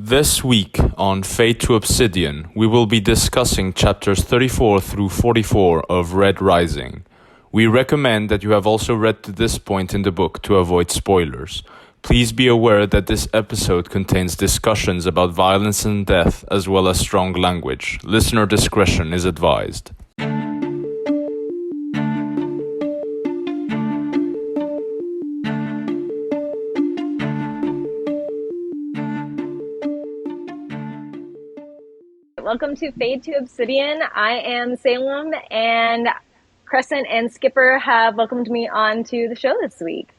This week on Fade to Obsidian, we will be discussing chapters 34 through 44 of Red Rising. We recommend that you have also read to this point in the book to avoid spoilers. Please be aware that this episode contains discussions about violence and death as well as strong language. Listener discretion is advised. Welcome to Fade to Obsidian. I am Salem, and Crescent and Skipper have welcomed me on to the show this week,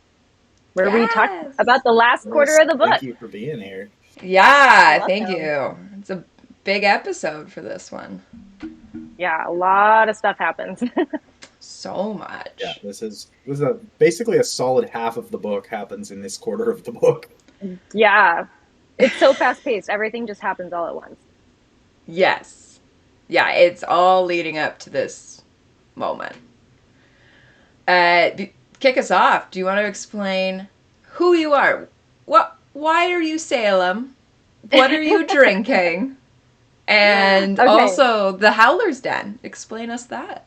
where we talk about the last quarter of the book. Thank you for being here. Yeah, thank you. It's a big episode for this one. Yeah, a lot of stuff happens. So much. Yeah, this is basically a solid half of the book happens in this quarter of the book. Yeah, it's so fast-paced. Everything just happens all at once. Yes. Yeah, it's all leading up to this moment. Kick us off. Do you want to explain who you are? Why are you Salem? What are you drinking? And also the Howler's Den. Explain us that.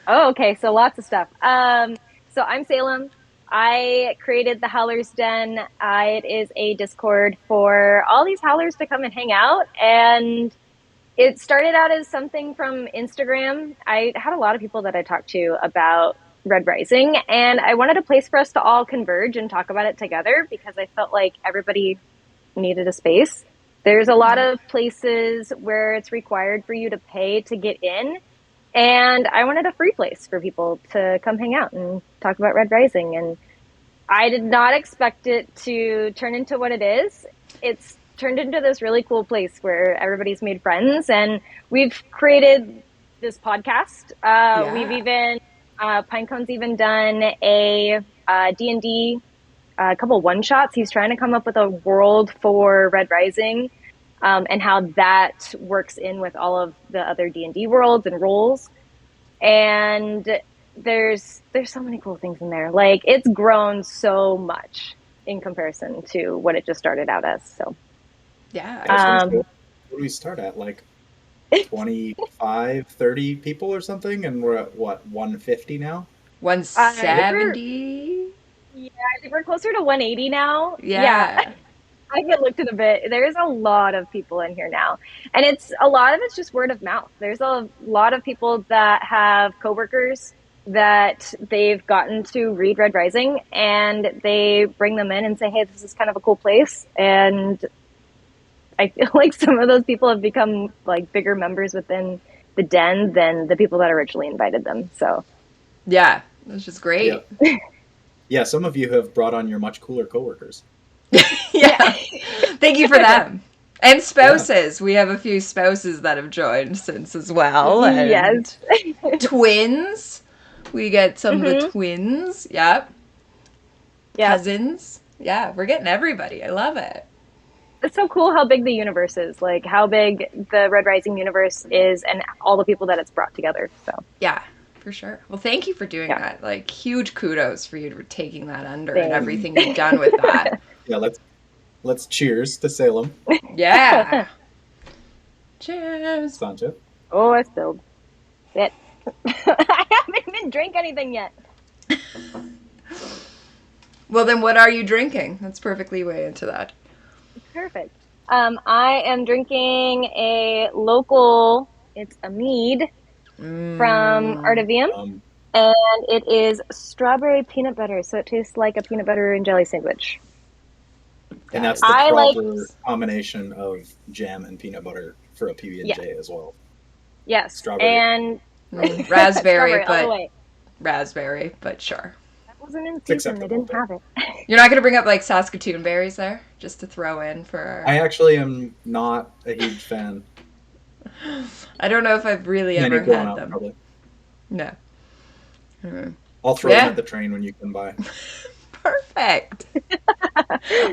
Oh, okay. So lots of stuff. So I'm Salem. I created the Howler's Den. It is a Discord for all these howlers to come and hang out. And it started out as something from Instagram. I had a lot of people that I talked to about Red Rising, and I wanted a place for us to all converge and talk about it together because I felt like everybody needed a space. There's a lot of places where it's required for you to pay to get in, and I wanted a free place for people to come hang out and talk about Red Rising. And I did not expect it to turn into what it is. It's turned into this really cool place where everybody's made friends, and we've created this podcast. We've even, Pinecone's even done a D&D, a couple one-shots. He's trying to come up with a world for Red Rising, and how that works in with all of the other D&D worlds and roles. And there's so many cool things in there. Like, it's grown so much in comparison to what it just started out as, so. Yeah. What do we start at? Like 25, 30 people or something? And we're at, what, 150 now? 170? Yeah, I think we're closer to 180 now. Yeah. I get looked at a bit. There's a lot of people in here now. And a lot of it's just word of mouth. There's a lot of people that have coworkers that they've gotten to read Red Rising, and they bring them in and say, hey, this is kind of a cool place. And I feel like some of those people have become like bigger members within the den than the people that originally invited them. So, yeah, that's just great. Yeah, some of you have brought on your much cooler coworkers. Yeah, thank you for them. And spouses. Yeah. We have a few spouses that have joined since as well. And yes. Twins. We get some of the twins. Yep. Cousins. Yeah, we're getting everybody. I love it. It's so cool how big the universe is, like how big the Red Rising universe is and all the people that it's brought together. So yeah, for sure. Well, thank you for doing that. Like, huge kudos for you for taking that under and everything you've done with that. Yeah, let's cheers to Salem. Yeah. Cheers. Sancha. Oh, I spilled it. I haven't even drank anything yet. Well, then what are you drinking? That's perfectly way into that. Perfect. I am drinking a local, it's a mead from Artavium, and it is strawberry peanut butter, so it tastes like a peanut butter and jelly sandwich. And that's the proper combination of jam and peanut butter for a PB&J as well. Yes, strawberry. And raspberry, but sure. Wasn't in season. They didn't have it. You're not going to bring up like Saskatoon berries there, just to throw in for. I actually am not a huge fan. I don't know if I've really ever had them. Probably. No. I'll throw them at the train when you come by. Perfect.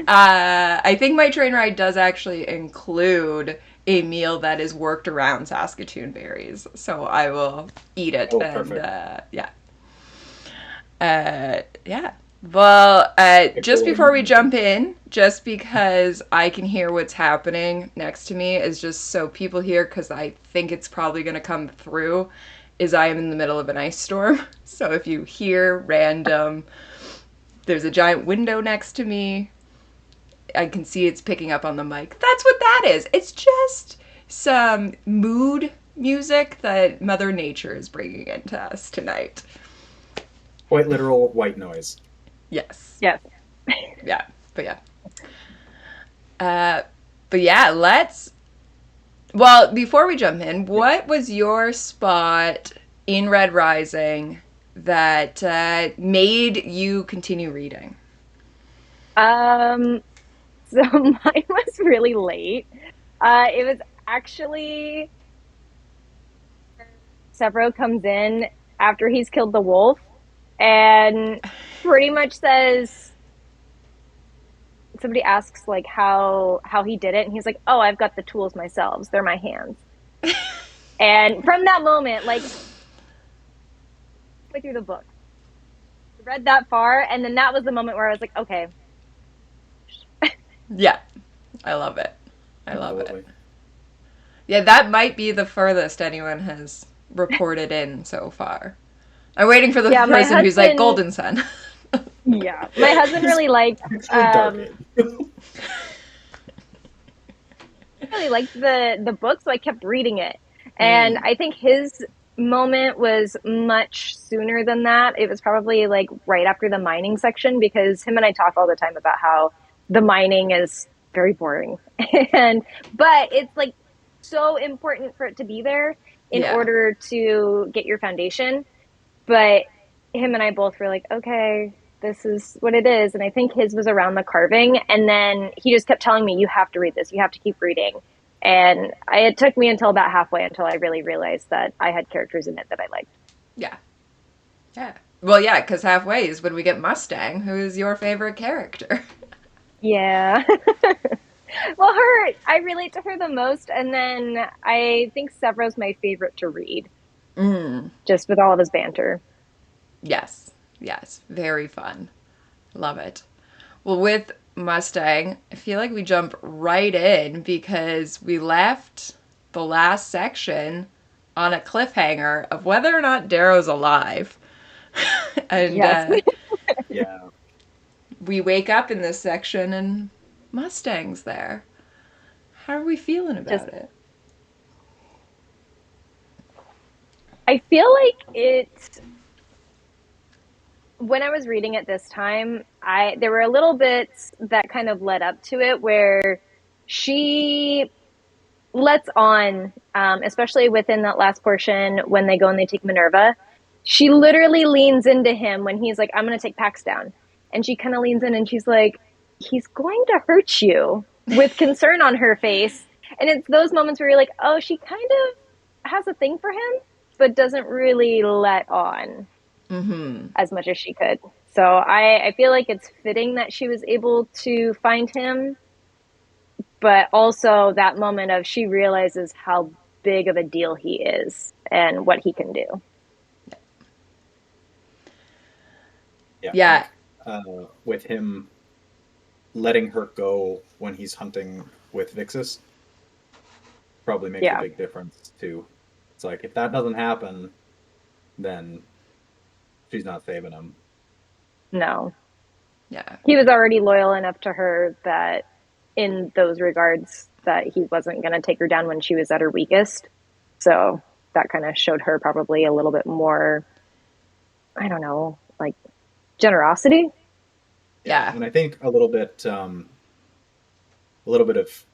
I think my train ride does actually include a meal that is worked around Saskatoon berries, so I will eat it. Oh, perfect. Yeah. Well, just before we jump in, just because I can hear what's happening next to me is just so people hear, because I think it's probably going to come through, is I am in the middle of an ice storm. So if you hear random, there's a giant window next to me. I can see it's picking up on the mic. That's what that is. It's just some mood music that Mother Nature is bringing into us tonight. Quite literal white noise. Yes. Yes. Yeah. But yeah, let's... Well, before we jump in, what was your spot in Red Rising that made you continue reading? So mine was really late. It was actually Severo comes in after he's killed the wolf and pretty much says, somebody asks like how he did it, and he's like, "Oh, I've got the tools myself. They're my hands." And from that moment, like, way through the book, I read that far, and then that was the moment where I was like, "Okay." Yeah, I love it. I love it. Yeah, that might be the furthest anyone has reported in so far. I'm waiting for the person who's like Golden Sun. Yeah, my husband really liked really liked the book, so I kept reading it. And I think his moment was much sooner than that. It was probably like right after the mining section, because him and I talk all the time about how the mining is very boring. But it's like so important for it to be there in order to get your foundation. But him and I both were like, okay, this is what it is. And I think his was around the carving. And then he just kept telling me, you have to read this. You have to keep reading. And it took me until about halfway until I really realized that I had characters in it that I liked. Yeah. Yeah. Well, yeah, because halfway is when we get Mustang, who is your favorite character. Yeah. Well, I relate to her the most. And then I think Severo's my favorite to read. Just with all of his banter. Yes. Yes. Very fun. Love it. Well, with Mustang, I feel like we jump right in because we left the last section on a cliffhanger of whether or not Darrow's alive. And yeah, we wake up in this section and Mustang's there. How are we feeling about it? I feel like it's... When I was reading it this time, there were a little bits that kind of led up to it where she lets on, especially within that last portion when they go and they take Minerva, she literally leans into him when he's like, I'm going to take Pax down. And she kind of leans in and she's like, he's going to hurt you, with concern on her face. And it's those moments where you're like, oh, she kind of has a thing for him, but doesn't really let on as much as she could. So I feel like it's fitting that she was able to find him, but also that moment of she realizes how big of a deal he is and what he can do. Yeah. With him letting her go when he's hunting with Vixus probably makes a big difference too. It's like, if that doesn't happen, then she's not saving him. No. Yeah. He was already loyal enough to her that in those regards that he wasn't going to take her down when she was at her weakest. So that kind of showed her probably a little bit more, I don't know, like generosity. Yeah. And I think a little bit of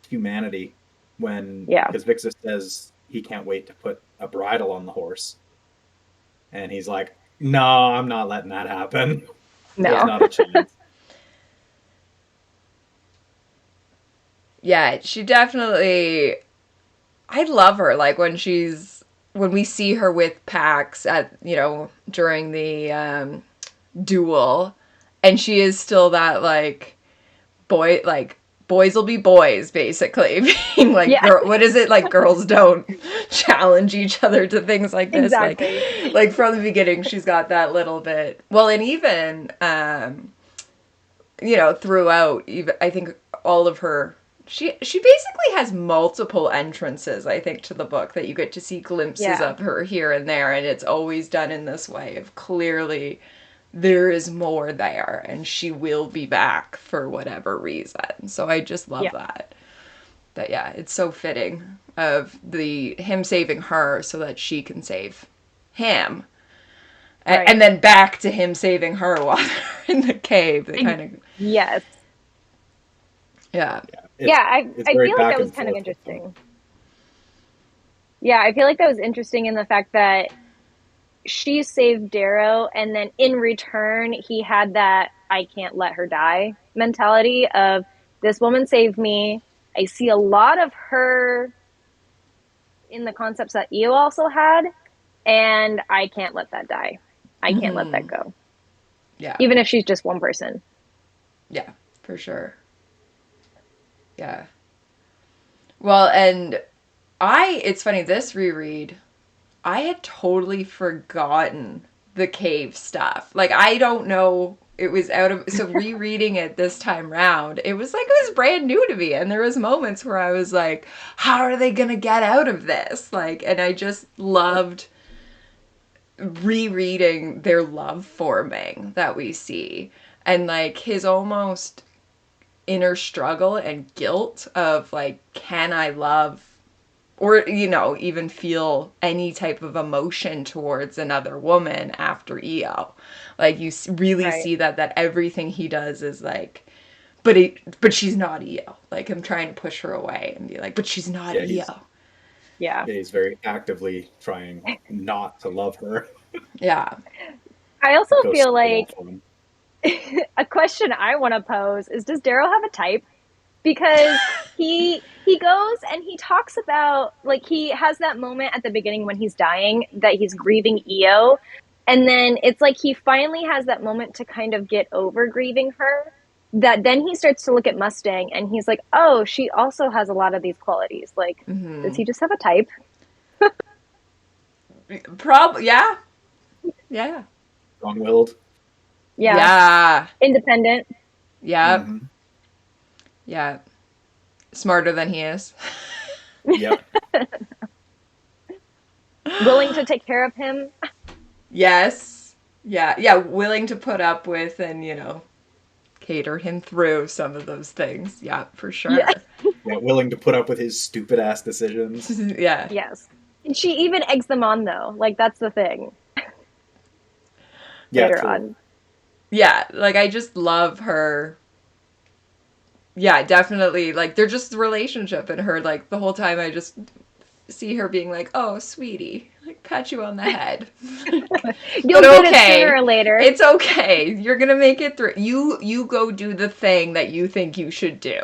humanity when, because Vixus says he can't wait to put a bridle on the horse. And he's like, no, I'm not letting that happen. No. There's not a chance. Yeah, she definitely... I love her, like, when we see her with Pax at, during the duel, and she is still that, like, boys will be boys, basically. Being like, what is it? Like, girls don't challenge each other to things like this. Exactly. Like from the beginning, she's got that little bit. Well, and even, throughout, even I think all of her, she basically has multiple entrances, I think, to the book that you get to see glimpses of her here and there. And it's always done in this way of clearly there is more there and she will be back for whatever reason. So I just love that it's so fitting of him saving her so that she can save him. Right. And then back to him saving her while they're in the cave. They kind of I feel like that was kind of interesting. I feel like that was interesting in the fact that she saved Darrow, and then in return, he had that I can't let her die mentality of, this woman saved me. I see a lot of her in the concepts that Io also had, and I can't let that die. I can't let that go. Yeah. Even if she's just one person. Yeah, for sure. Yeah. Well, and it's funny, this reread, I had totally forgotten the cave stuff. Like, I don't know, it was so rereading it this time round, it was brand new to me. And there was moments where I was like, how are they going to get out of this? Like, and I just loved rereading their love forming that we see. And like his almost inner struggle and guilt of like, can I love or, even feel any type of emotion towards another woman after Io. Like, you really see that everything he does is like, but she's not Io. Like, I'm trying to push her away and be like, but she's not Io. He's very actively trying not to love her. Yeah. I also feel like a question I want to pose is, does Darrow have a type? Because he goes and he talks about, like, he has that moment at the beginning when he's dying that he's grieving Io, and then it's like he finally has that moment to kind of get over grieving her, that then he starts to look at Mustang and he's like, oh, she also has a lot of these qualities. Like, does he just have a type? Probably, yeah. Strong-willed. Yeah. Independent. Yeah. Mm-hmm. Yeah. Smarter than he is. Yep. Willing to take care of him. Yes. Yeah. Willing to put up with and, cater him through some of those things. Yeah, for sure. Yeah, willing to put up with his stupid ass decisions. Yeah. Yes. And she even eggs them on, though. Like, that's the thing. Yeah, later true. on. Yeah, like, I just love her. Yeah, definitely. Like, they're just the relationship and her, like, the whole time I just see her being like, oh, sweetie, like, pat you on the head. You'll get it sooner or later. It's okay. You're going to make it through. You go do the thing that you think you should do.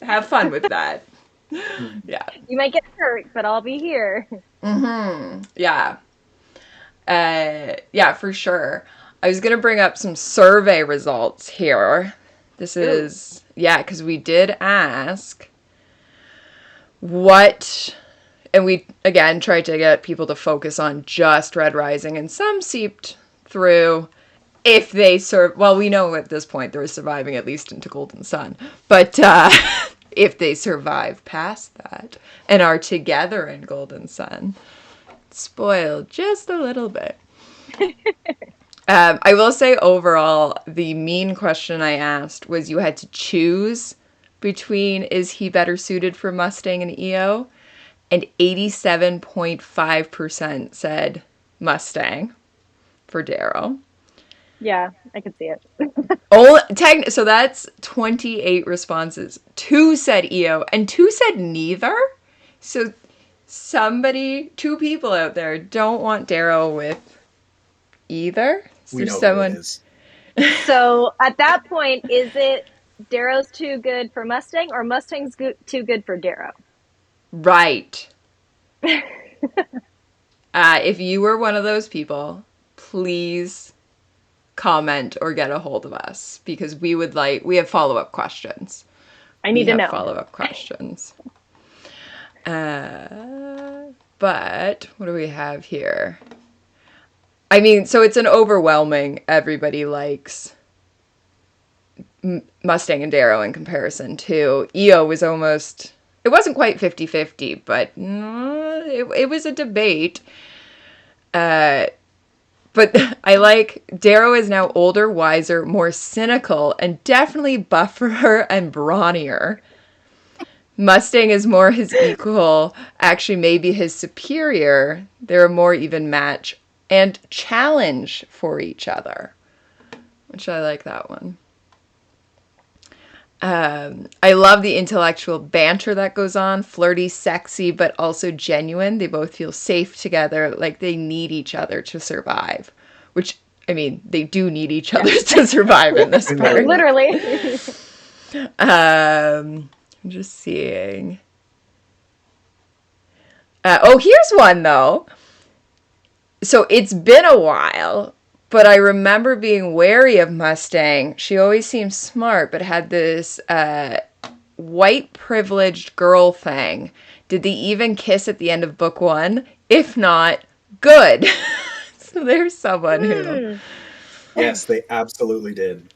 Have fun with that. Yeah. You might get hurt, but I'll be here. Mm-hmm. Yeah. Yeah, for sure. I was going to bring up some survey results here. This is, because we did ask and we, again, tried to get people to focus on just Red Rising, and some seeped through if they we know at this point they're surviving at least into Golden Sun, but if they survive past that and are together in Golden Sun, spoiled just a little bit. I will say overall, the mean question I asked was you had to choose between is he better suited for Mustang and Io, and 87.5% said Mustang for Darrow. Yeah, I could see it. So that's 28 responses. 2 said Io, and 2 said neither. So two people out there don't want Darrow with either. We know who it is. So at that point, is it Darrow's too good for Mustang, or Mustang's too good for Darrow? Right. If you were one of those people, please comment or get a hold of us, because we have follow-up questions. I need to know. Follow-up questions. But what do we have here? I mean, so it's an overwhelming, everybody likes Mustang and Darrow in comparison to EO was almost, it wasn't quite 50-50, but it was a debate. But I like Darrow is now older, wiser, more cynical, and definitely buffer and brawnier. Mustang is more his equal, actually maybe his superior. They're a more even match and challenge for each other, which I like that one. I love the intellectual banter that goes on, flirty, sexy, but also genuine. They both feel safe together, like they need each other to survive, which, I mean, they do need each other to survive in this part. Literally. I'm just seeing. Here's one, though. So it's been a while, but I remember being wary of Mustang. She always seemed smart, but had this white privileged girl thing. Did they even kiss at the end of book 1? If not, good. So there's someone who... Yes, they absolutely did.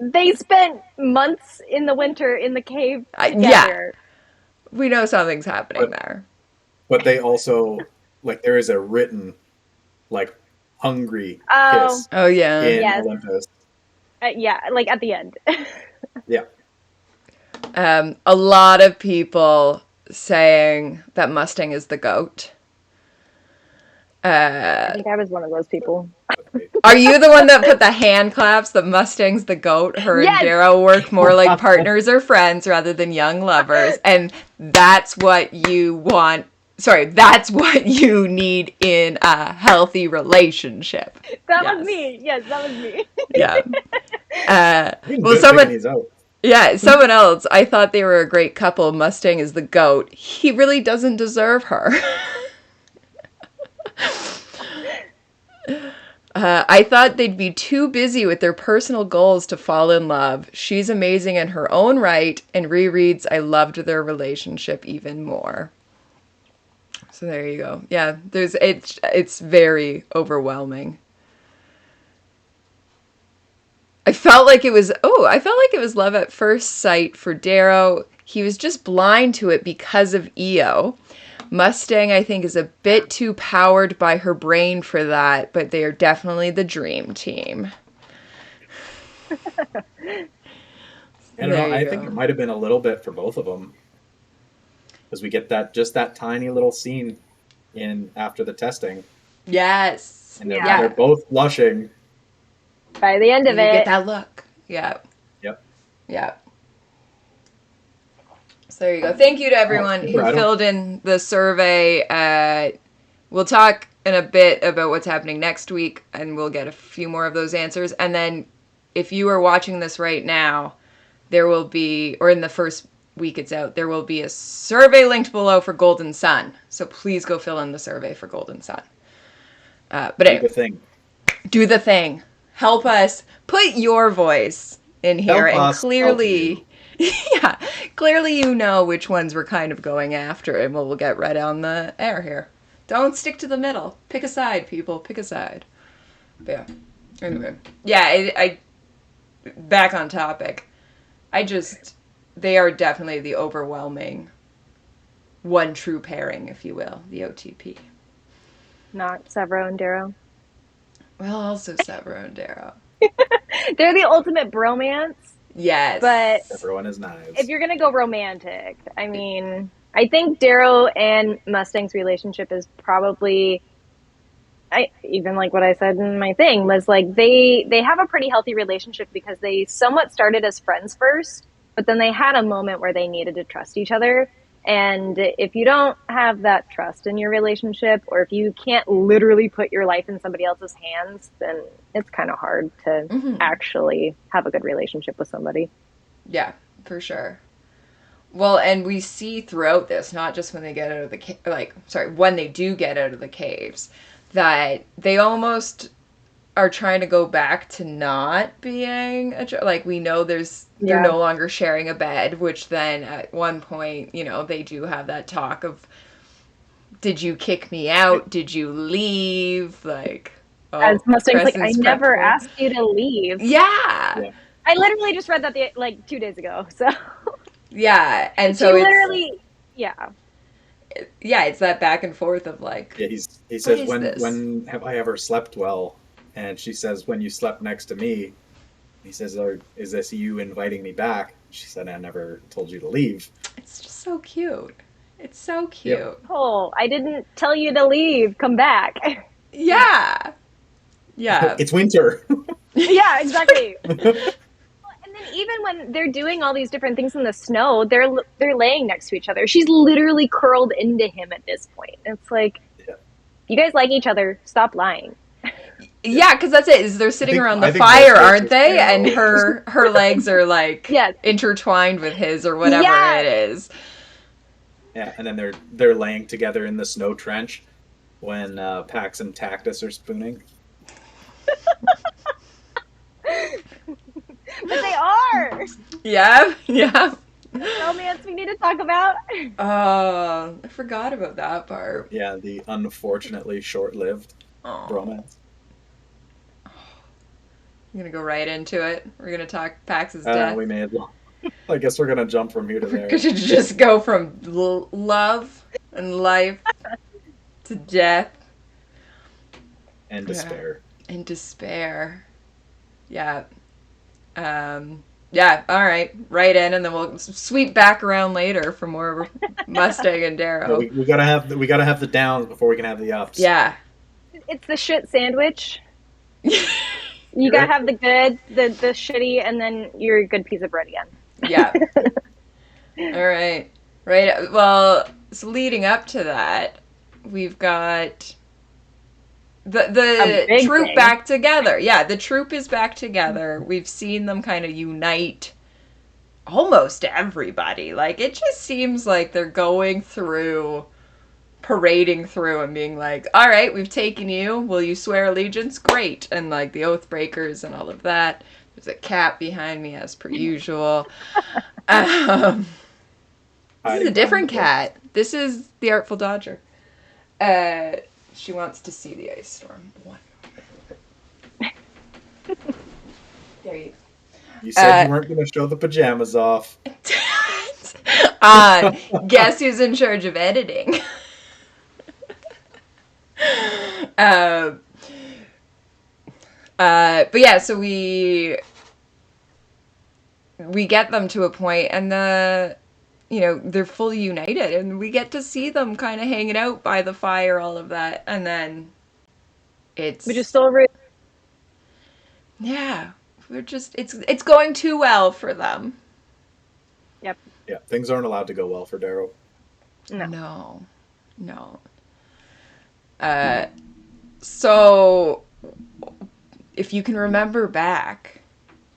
They spent months in the winter in the cave together. Yeah. We know something's happening there. But they also, like, there is a written, like, hungry kiss. Oh, yeah. In Olympus. Yeah, like at the end. Yeah. A lot of people saying that Mustang is the GOAT. I think I was one of those people. Are you the one that put the hand claps that Mustang's the GOAT? Her and Darrow work more like partners or friends rather than young lovers. And that's what you want. Sorry, that's what you need in a healthy relationship. That was me. Yes, that was me. Yeah. Well, someone else, I thought they were a great couple. Mustang is the GOAT. He really doesn't deserve her. I thought they'd be too busy with their personal goals to fall in love. She's amazing in her own right, and rereads, I loved their relationship even more. So there you go. Yeah, it's very overwhelming. I felt like it was love at first sight for Darrow. He was just blind to it because of EO. Mustang, I think, is a bit too powered by her brain for that, but they are definitely the dream team. I think it might have been a little bit for both of them. Because we get that tiny little scene in after the testing. Yes. And they're both blushing. By the end of it. You get that look. Yeah. Yep. Yeah. So there you go. Thank you to everyone who filled in the survey. We'll talk in a bit about what's happening next week, and we'll get a few more of those answers. And then if you are watching this right now, there will be, or in the first week it's out, there will be a survey linked below for Golden Sun. So please go fill in the survey for Golden Sun. But anyway, do the thing. Help us. Put your voice in here, and clearly... Yeah, clearly you know which ones we're kind of going after, and we'll get right on the air here. Don't stick to the middle. Pick a side, people. Pick a side. But yeah. Anyway. Yeah, I back on topic. They are definitely the overwhelming one true pairing, if you will, the OTP. Not Severo and Darrow. Well, also Severo and Darrow. They're the ultimate bromance. Yes. But everyone is knives. If you're going to go romantic, I mean, I think Darrow and Mustang's relationship is probably, even like what I said in my thing, was like they have a pretty healthy relationship because they somewhat started as friends first, but then they had a moment where they needed to trust each other. And if you don't have that trust in your relationship, or if you can't literally put your life in somebody else's hands, then it's kind of hard to actually have a good relationship with somebody. Yeah, for sure. Well, and we see throughout this, not just when they get out of the when they do get out of the caves, that they almost are trying to go back to not being like, we know they're no longer sharing a bed, which then at one point, you know, they do have that talk of, did you kick me out? Did you leave? Like, as Mustang's like, I never prep asked you to leave. Yeah. I literally just read that like 2 days ago. So yeah, and so she literally, it's that back and forth of like, he says, when have I ever slept well? And she says, when you slept next to me. He says, is this you inviting me back? She said, I never told you to leave. It's just so cute. It's so cute. Yep. Oh, I didn't tell you to leave. Come back. Yeah. It's winter. Yeah, exactly. And then even when they're doing all these different things in the snow, they're laying next to each other. She's literally curled into him at this point. It's like, you guys like each other. Stop lying. Yeah, because that's it. Is they're sitting around the fire, aren't they? And her legs are like intertwined with his or whatever it is. Yeah, and then they're laying together in the snow trench when Pax and Tactus are spooning. But they are. Yeah. Romance we need to talk about. I forgot about that part. Yeah, the unfortunately short-lived romance. I'm gonna go right into it. We're gonna talk Pax's death. We may as well. I guess we're gonna jump from here to there. Could you just go from love and life to death and despair? Yeah. And despair. Yeah. Yeah. All right. Right in, and then we'll sweep back around later for more Mustang and Darrow. No, we gotta have the downs before we can have the ups. Yeah. It's the shit sandwich. You gotta have the good, the shitty, and then your good piece of bread again. Yeah. All right. Right. Well, so leading up to that, we've got the troop back together. Yeah, the troop is back together. We've seen them kind of unite almost everybody. Like, it just seems like they're going through, parading through and being like, all right, we've taken you. Will you swear allegiance? Great. And like the oath breakers and all of that. There's a cat behind me as per usual. This is a different cat. This is the Artful Dodger. She wants to see the ice storm. There you go. You said you weren't going to show the pajamas off. Guess who's in charge of editing? But yeah, so we get them to a point, and they're fully united, and we get to see them kind of hanging out by the fire, all of that, and then which is so rude. Yeah, we're just it's going too well for them. Yep. Yeah, things aren't allowed to go well for Darrow. No. So if you can remember back,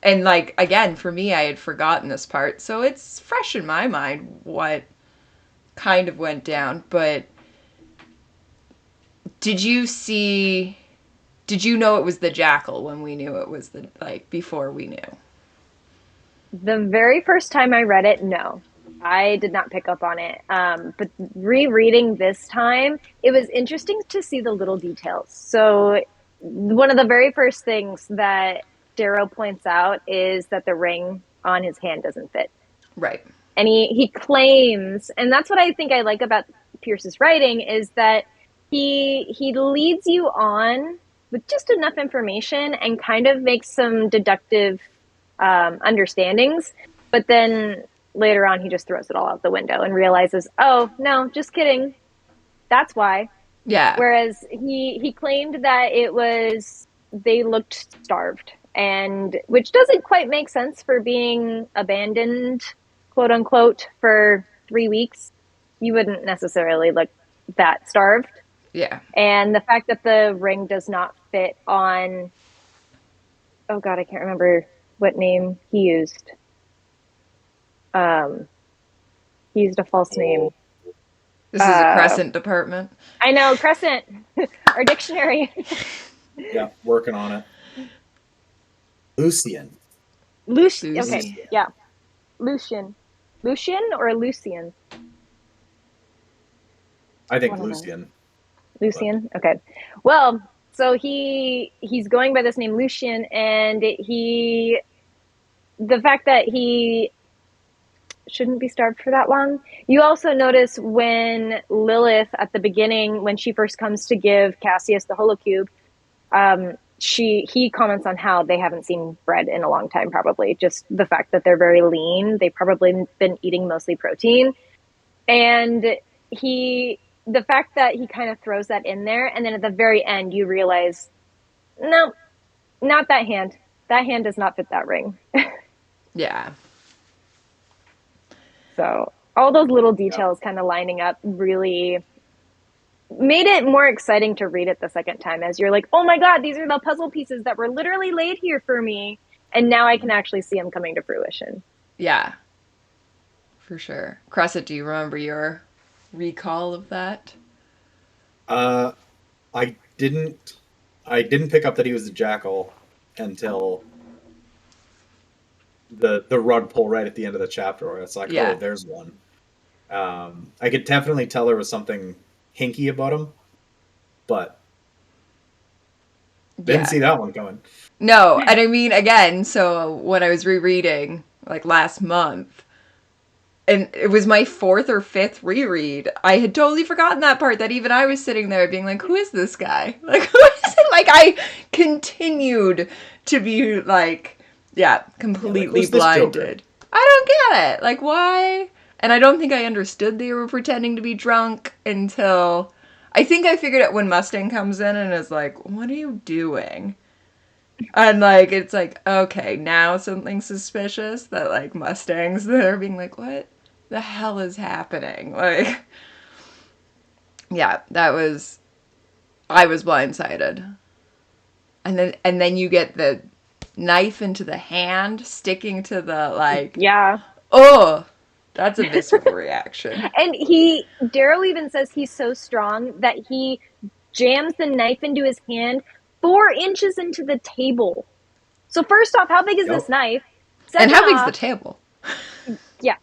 and like, again, for me, I had forgotten this part, so it's fresh in my mind what kind of went down. But did you know it was the jackal when we knew it was before we knew? The very first time I read it, no. I did not pick up on it. But rereading this time, it was interesting to see the little details. So one of the very first things that Darrow points out is that the ring on his hand doesn't fit. Right. And he claims, and that's what I think I like about Pierce's writing, is that he leads you on with just enough information and kind of makes some deductive understandings, but then later on he just throws it all out the window and realizes, oh no, just kidding, that's why. Yeah. Whereas he claimed that it was they looked starved, and which doesn't quite make sense for being abandoned, quote unquote, for 3 weeks. You wouldn't necessarily look that starved. Yeah. And the fact that the ring does not fit on, oh god, I can't remember what name he used. He used a false name. This is a Crescent department. I know, Crescent. Our dictionary. Yeah, working on it. Lucian. Lucian. Lucy. Okay, yeah. Lucian. Lucian or Lucian? I think One of those. Lucian. Lucian. Okay. Well, so he's going by this name Lucian, and the fact that he shouldn't be starved for that long. You also notice when Lilith at the beginning, when she first comes to give Cassius the holocube, he comments on how they haven't seen bread in a long time. Probably just the fact that they're very lean. They've probably been eating mostly protein, and the fact that he kind of throws that in there, and then at the very end you realize, no, not that hand. That hand does not fit that ring. Yeah. So all those little details kind of lining up really made it more exciting to read it the second time, as you're like, oh my god, these are the puzzle pieces that were literally laid here for me, and now I can actually see them coming to fruition. Yeah. For sure. Crescent, do you remember your recall of that? I didn't pick up that he was a jackal until the rug pull right at the end of the chapter where it's like, oh, there's one. I could definitely tell there was something hinky about him, but didn't see that one coming. No, and I mean, again, so when I was rereading, like last month, and it was my 4th or 5th reread, I had totally forgotten that part, that even I was sitting there being like, who is this guy? Like, who is it? Like, I continued to be like, completely blinded. I don't get it. Like, why? And I don't think I understood they were pretending to be drunk until I think I figured out when Mustang comes in and is like, what are you doing? And like, it's like, okay, now something's suspicious that like Mustangs there being like, what the hell is happening? Like, yeah, I was blindsided. And then you get the knife into the hand sticking to the like, oh, that's a visceral reaction. And Darrow even says he's so strong that he jams the knife into his hand 4 inches into the table. So first off, how big is this knife? Second and how big's the table? Yeah.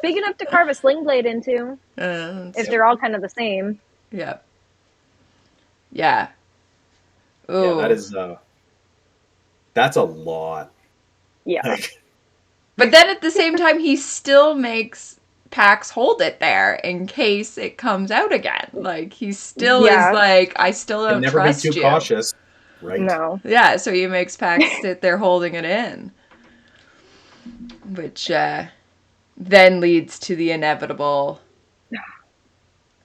Big enough to carve a sling blade into. If they're all kind of the same. Yeah. Yeah. Ooh. Yeah, that's a lot. Yeah. But then at the same time, he still makes Pax hold it there in case it comes out again. Like, he still is like, I still don't trust you. Never be too cautious. Right. No. Yeah, so he makes Pax sit there holding it in. Which then leads to the inevitable.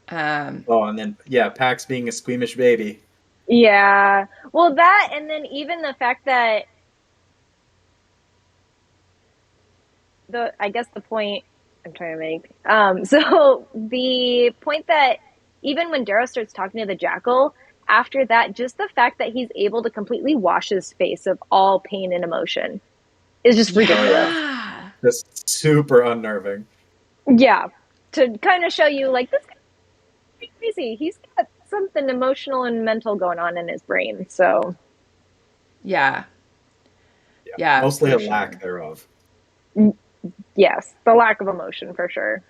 And then, Pax being a squeamish baby. Yeah. Well, that, and then even the fact that I guess the point I'm trying to make. So the point that even when Darrow starts talking to the jackal, after that, just the fact that he's able to completely wash his face of all pain and emotion is just ridiculous. Yeah. Just super unnerving. Yeah. To kind of show you, like, this guy's crazy. He's got something emotional and mental going on in his brain, so. Yeah. Mostly a lack thereof. Yes, the lack of emotion for sure.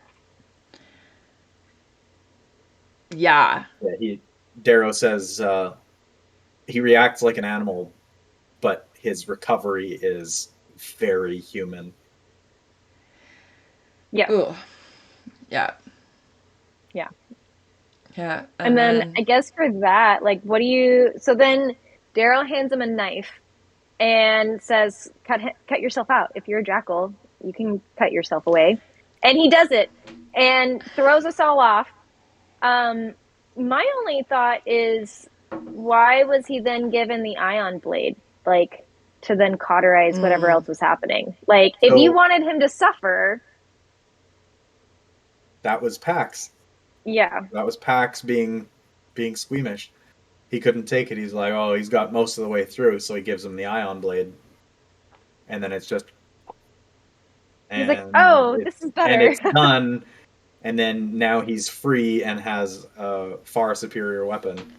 Yeah. Darrow says he reacts like an animal, but his recovery is very human. Yeah. Ooh. Yeah. Yeah. Yeah. And then I guess for that, like, so then Darrow hands him a knife and says, cut yourself out. If you're a jackal, you can cut yourself away. And he does it and throws us all off. My only thought is, why was he then given the ion blade? Like, to then cauterize whatever else was happening. Like, if you wanted him to suffer. That was Pax. Yeah. That was Pax being squeamish. He couldn't take it. He's like, oh, he's got most of the way through, so he gives him the ion blade. And then it's just... He's like, oh, this is better. And it's done. And then now he's free and has a far superior weapon.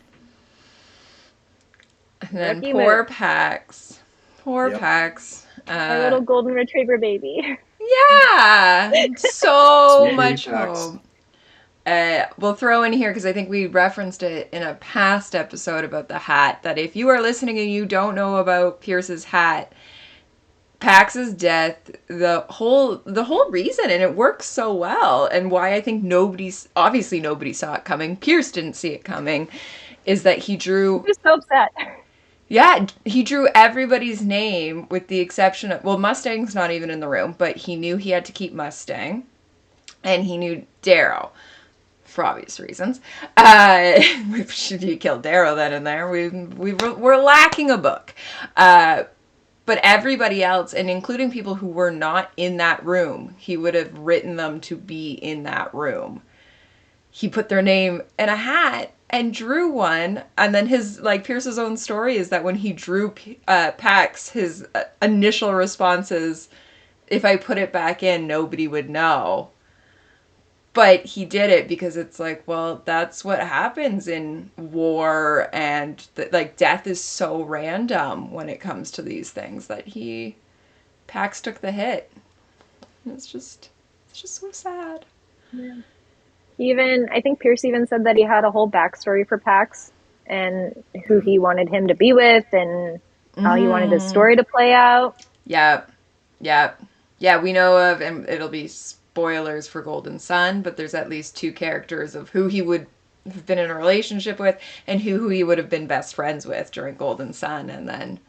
And then Rookie poor move. Pax. Poor Yep. Pax. Our little golden retriever baby. Yeah, so Sweet baby much Pax. hope. We'll throw in here because I think we referenced it in a past episode about the hat, that if you are listening and you don't know about Pierce's hat, Pax's death, the whole reason, and it works so well, and why I think nobody saw it coming. Pierce didn't see it coming, is that he drew. I'm just so upset. Yeah, he drew everybody's name with the exception of, well, Mustang's not even in the room, but he knew he had to keep Mustang, and he knew Darrow, for obvious reasons. Should you kill Darrow then and there? We're lacking a book. But everybody else, and including people who were not in that room, he would have written them to be in that room. He put their name in a hat and drew one, and then his, like, Pierce's own story is that when he drew Pax, his initial response is, if I put it back in, nobody would know. But he did it because it's like, well, that's what happens in war, and like death is so random when it comes to these things that Pax took the hit. It's just so sad. Yeah. I think Pierce even said that he had a whole backstory for Pax and who he wanted him to be with and how he wanted his story to play out. Yeah, we know of, and it'll be spoilers for Golden Sun, but there's at least two characters of who he would have been in a relationship with and who he would have been best friends with during Golden Sun, and then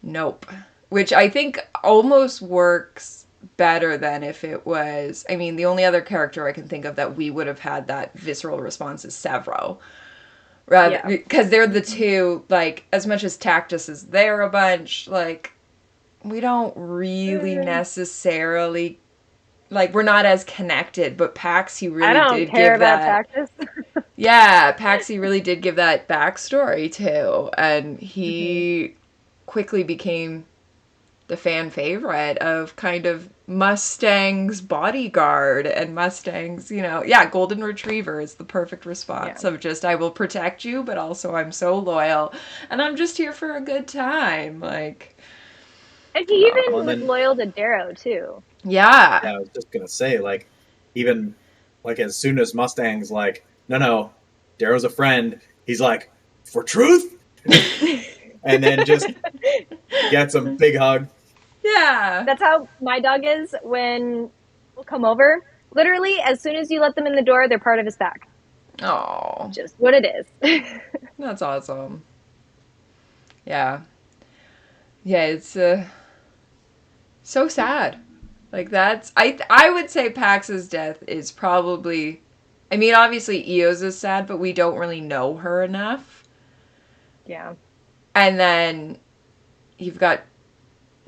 nope. Which I think almost works better than if it was, I mean, the only other character I can think of that we would have had that visceral response is Severo. Rather, because they're the two, like, as much as Tactus is there a bunch, like, we don't really necessarily, like, we're not as connected, but Pax, he really did give that. Yeah, Pax, he really did give that backstory too, and he quickly became the fan favorite of kind of Mustang's bodyguard, and Mustang's, golden retriever is the perfect response of just, I will protect you, but also I'm so loyal, and I'm just here for a good time, like. And he even was loyal to Darrow, too. Yeah. Yeah, I was just going to say, like, even, like, as soon as Mustang's like, no, Darrow's a friend, he's like, for truth? And then just gets a big hug. Yeah. That's how my dog is when people come over. Literally, as soon as you let them in the door, they're part of his pack. Oh. Just what it is. That's awesome. Yeah. Yeah, it's so sad. Like, that's, I would say Pax's death is probably, I mean, obviously Eos is sad, but we don't really know her enough. Yeah. And then you've got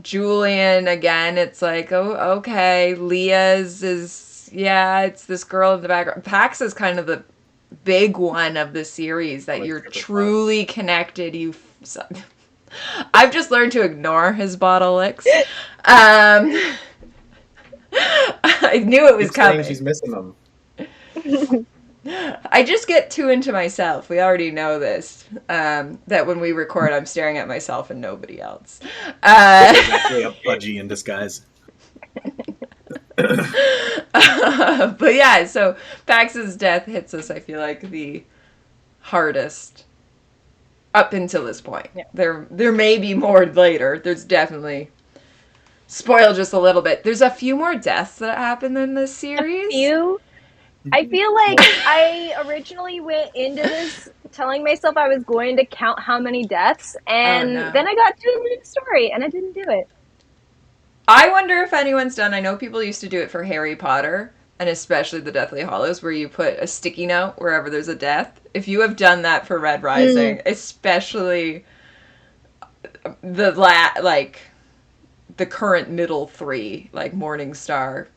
Julian again. It's like, oh, okay. Leah's is, it's this girl in the background. Pax is kind of the big one of the series that you're truly connected. I've just learned to ignore his bottle licks. I knew it was coming. She's missing them. I just get too into myself. We already know this. That when we record, I'm staring at myself and nobody else. It's actually a budgie in disguise. But yeah, so Pax's death hits us, I feel like, the hardest up until this point. Yeah. There may be more later. There's definitely, spoil just a little bit, there's a few more deaths that happen in this series. A few? I feel like I originally went into this telling myself I was going to count how many deaths, and then I got to the story, and I didn't do it. I wonder if anyone's done, I know people used to do it for Harry Potter, and especially the Deathly Hallows, where you put a sticky note wherever there's a death. If you have done that for Red Rising, especially the current middle three, like Morning Star,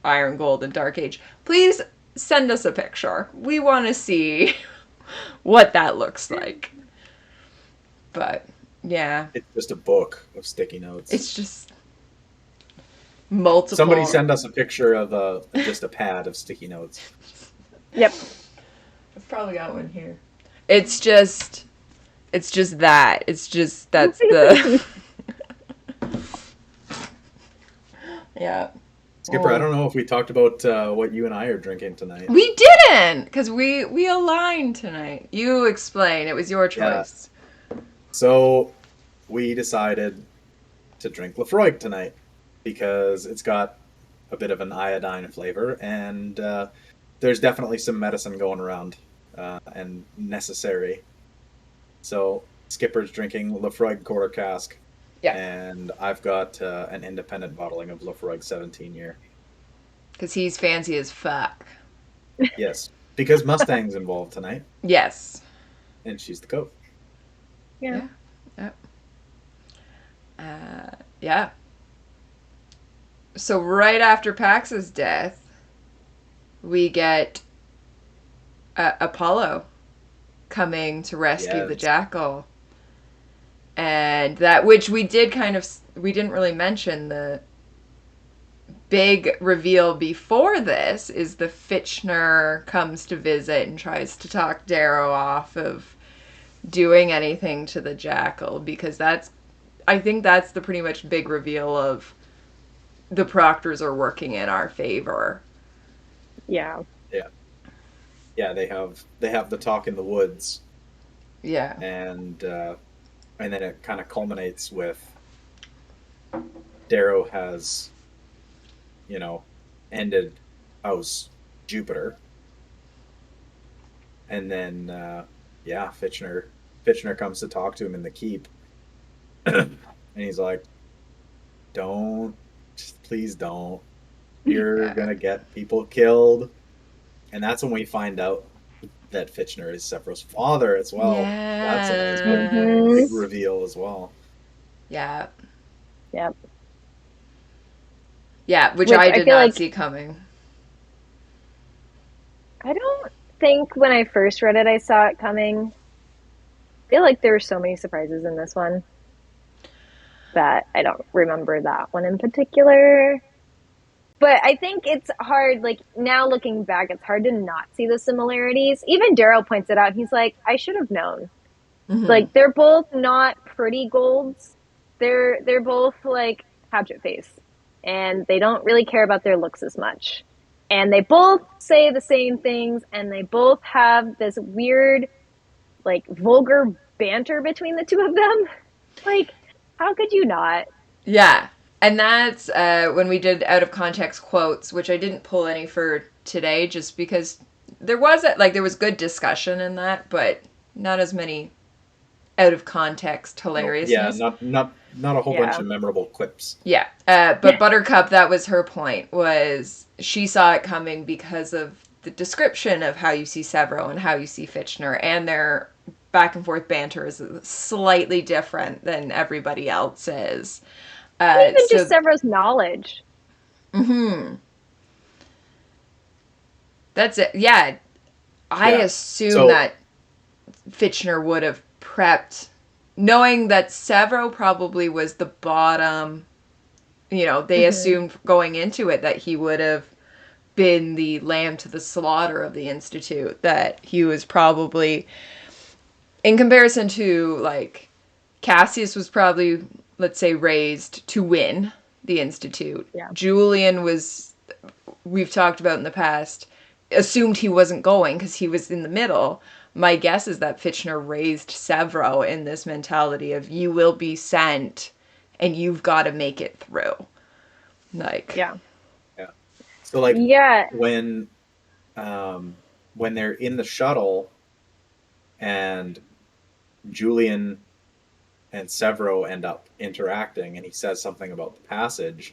Iron Gold, and Dark Age, please send us a picture. We want to see what that looks like. But yeah, it's just a book of sticky notes. It's just multiple. Somebody send us a picture of just a pad of sticky notes. Yep, I've probably got one here. It's just It's just that. It's just, that's the... Yeah. Skipper, I don't know if we talked about what you and I are drinking tonight. We didn't, because we aligned tonight. You explain. It was your choice. Yeah. So we decided to drink Lafroig tonight because it's got a bit of an iodine flavor, and there's definitely some medicine going around and necessary. So Skipper's drinking Lafroig quarter cask. Yeah. And I've got an independent bottling of Lafroig 17 year. Because he's fancy as fuck. Yes. Because Mustang's involved tonight. Yes. And she's the coat. Yeah. Yeah. So right after Pax's death, we get Apollo coming to rescue the jackal. And that, which we did we didn't really mention, the big reveal before this is the Fitchner comes to visit and tries to talk Darrow off of doing anything to the jackal, because I think that's the pretty much big reveal of the Proctors are working in our favor. Yeah. Yeah, they have the talk in the woods. Yeah. And then it kind of culminates with Darrow has, ended House Jupiter. And then, Fitchner comes to talk to him in the keep. And he's like, please don't. You're going to get people killed. And that's when we find out that Fitchner is Severo's father as well. Yeah. That's a nice big reveal as well. Yeah. Yep. Yeah, which I did not see coming. I don't think when I first read it I saw it coming. I feel like there were so many surprises in this one that I don't remember that one in particular. But I think it's hard, like, now looking back, it's hard to not see the similarities. Even Darrow points it out. He's like, I should have known. Mm-hmm. Like, they're both not pretty golds. They're both, like, hatchet face. And they don't really care about their looks as much. And they both say the same things, and they both have this weird, like, vulgar banter between the two of them. Like, how could you not? Yeah. And that's when we did out of context quotes, which I didn't pull any for today, just because there was good discussion in that, but not as many out of context hilariousness. Yeah, not a whole bunch of memorable clips. Yeah, but Buttercup, that was her point, was she saw it coming because of the description of how you see Severo and how you see Fitchner, and their back and forth banter is slightly different than everybody else's. Even just Severo's knowledge. Mm-hmm. That's it. Yeah. I assume that Fitchner would have prepped, knowing that Severo probably was the bottom. They assumed going into it that he would have been the lamb to the slaughter of the Institute, that he was probably, in comparison to, like, Cassius was probably, let's say, raised to win the Institute. Yeah. Julian was, we've talked about in the past, assumed he wasn't going because he was in the middle. My guess is that Fitchner raised Severo in this mentality of, you will be sent and you've got to make it through. Like, yeah. So, like, when they're in the shuttle and Julian and Severo end up interacting, and he says something about the passage,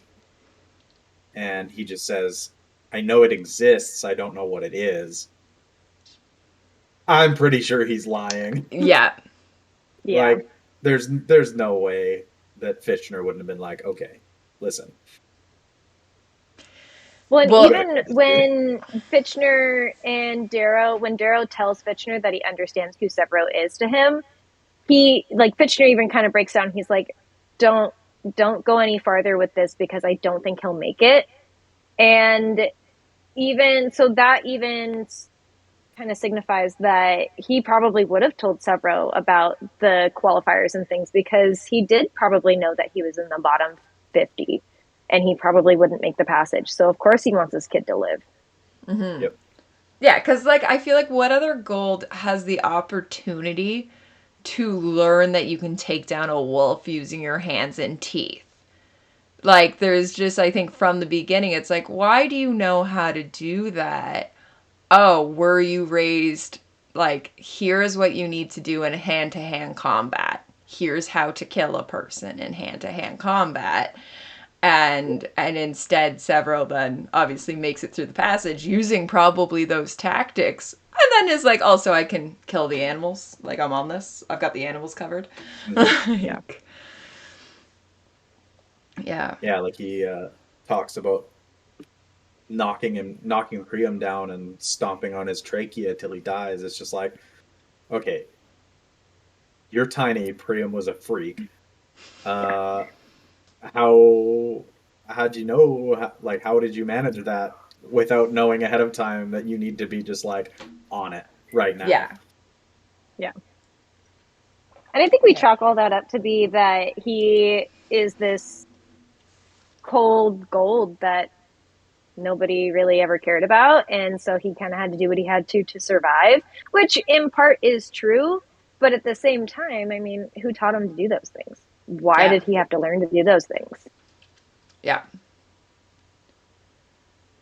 and he just says, I know it exists, I don't know what it is. I'm pretty sure he's lying. Yeah. Like, there's no way that Fitchner wouldn't have been like, okay, listen. Well, even when Fitchner and Darrow, when Darrow tells Fitchner that he understands who Severo is to him, Fitchner even kind of breaks down. He's like, don't go any farther with this because I don't think he'll make it. And even so, that even kind of signifies that he probably would have told Severo about the qualifiers and things, because he did probably know that he was in the bottom 50 and he probably wouldn't make the passage. So of course he wants his kid to live. Mm-hmm. Yep. Yeah, because like I feel like what other gold has the opportunity to learn that you can take down a wolf using your hands and teeth? Like, there's just, I think from the beginning, it's like, why do you know how to do that? Oh, were you raised, like, here's what you need to do in hand-to-hand combat. Here's how to kill a person in hand-to-hand combat. And instead, Severo then obviously makes it through the passage using probably those tactics. And then is like, also, I can kill the animals. Like, I'm on this. I've got the animals covered. Yeah. Yeah. Yeah, like he talks about knocking Priam down and stomping on his trachea till he dies. It's just like, okay, you're tiny. Priam was a freak. How'd you know? Like, how did you manage that without knowing ahead of time that you need to be just like on it right now? Yeah. Yeah. And I think we chalk all that up to be that he is this cold gold that nobody really ever cared about, and so he kind of had to do what he had to survive, which in part is true, but at the same time, I mean, who taught him to do those things? Why did he have to learn to do those things? Yeah.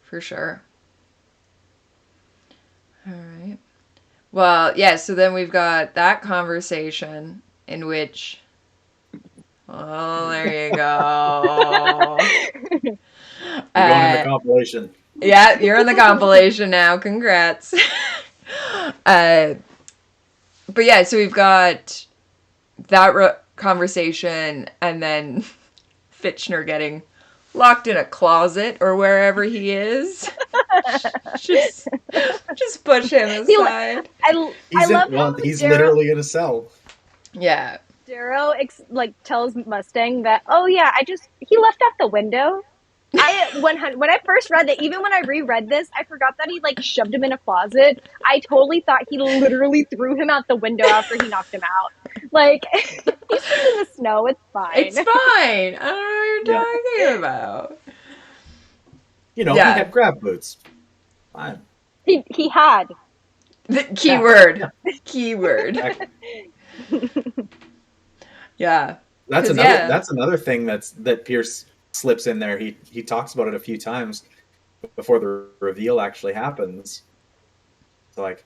For sure. All right. Well, yeah, so then we've got that conversation in which, oh, there you go. You're going in the compilation. Yeah, you're in the compilation now. Congrats. But yeah, so we've got that conversation, and then Fitchner getting locked in a closet or wherever he is. just push him aside. He's literally in a cell. Yeah. Darrow tells Mustang that, oh yeah, he left out the window. When I first read that, even when I reread this, I forgot that he shoved him in a closet. I totally thought he literally threw him out the window after he knocked him out. Like, he's in the snow. It's fine. It's fine. I don't know what you're talking about. You know, he had grab boots. Fine. He had. The keyword. Keyword. Yeah. That's another thing that Pierce slips in there. He talks about it a few times before the reveal actually happens. It's like,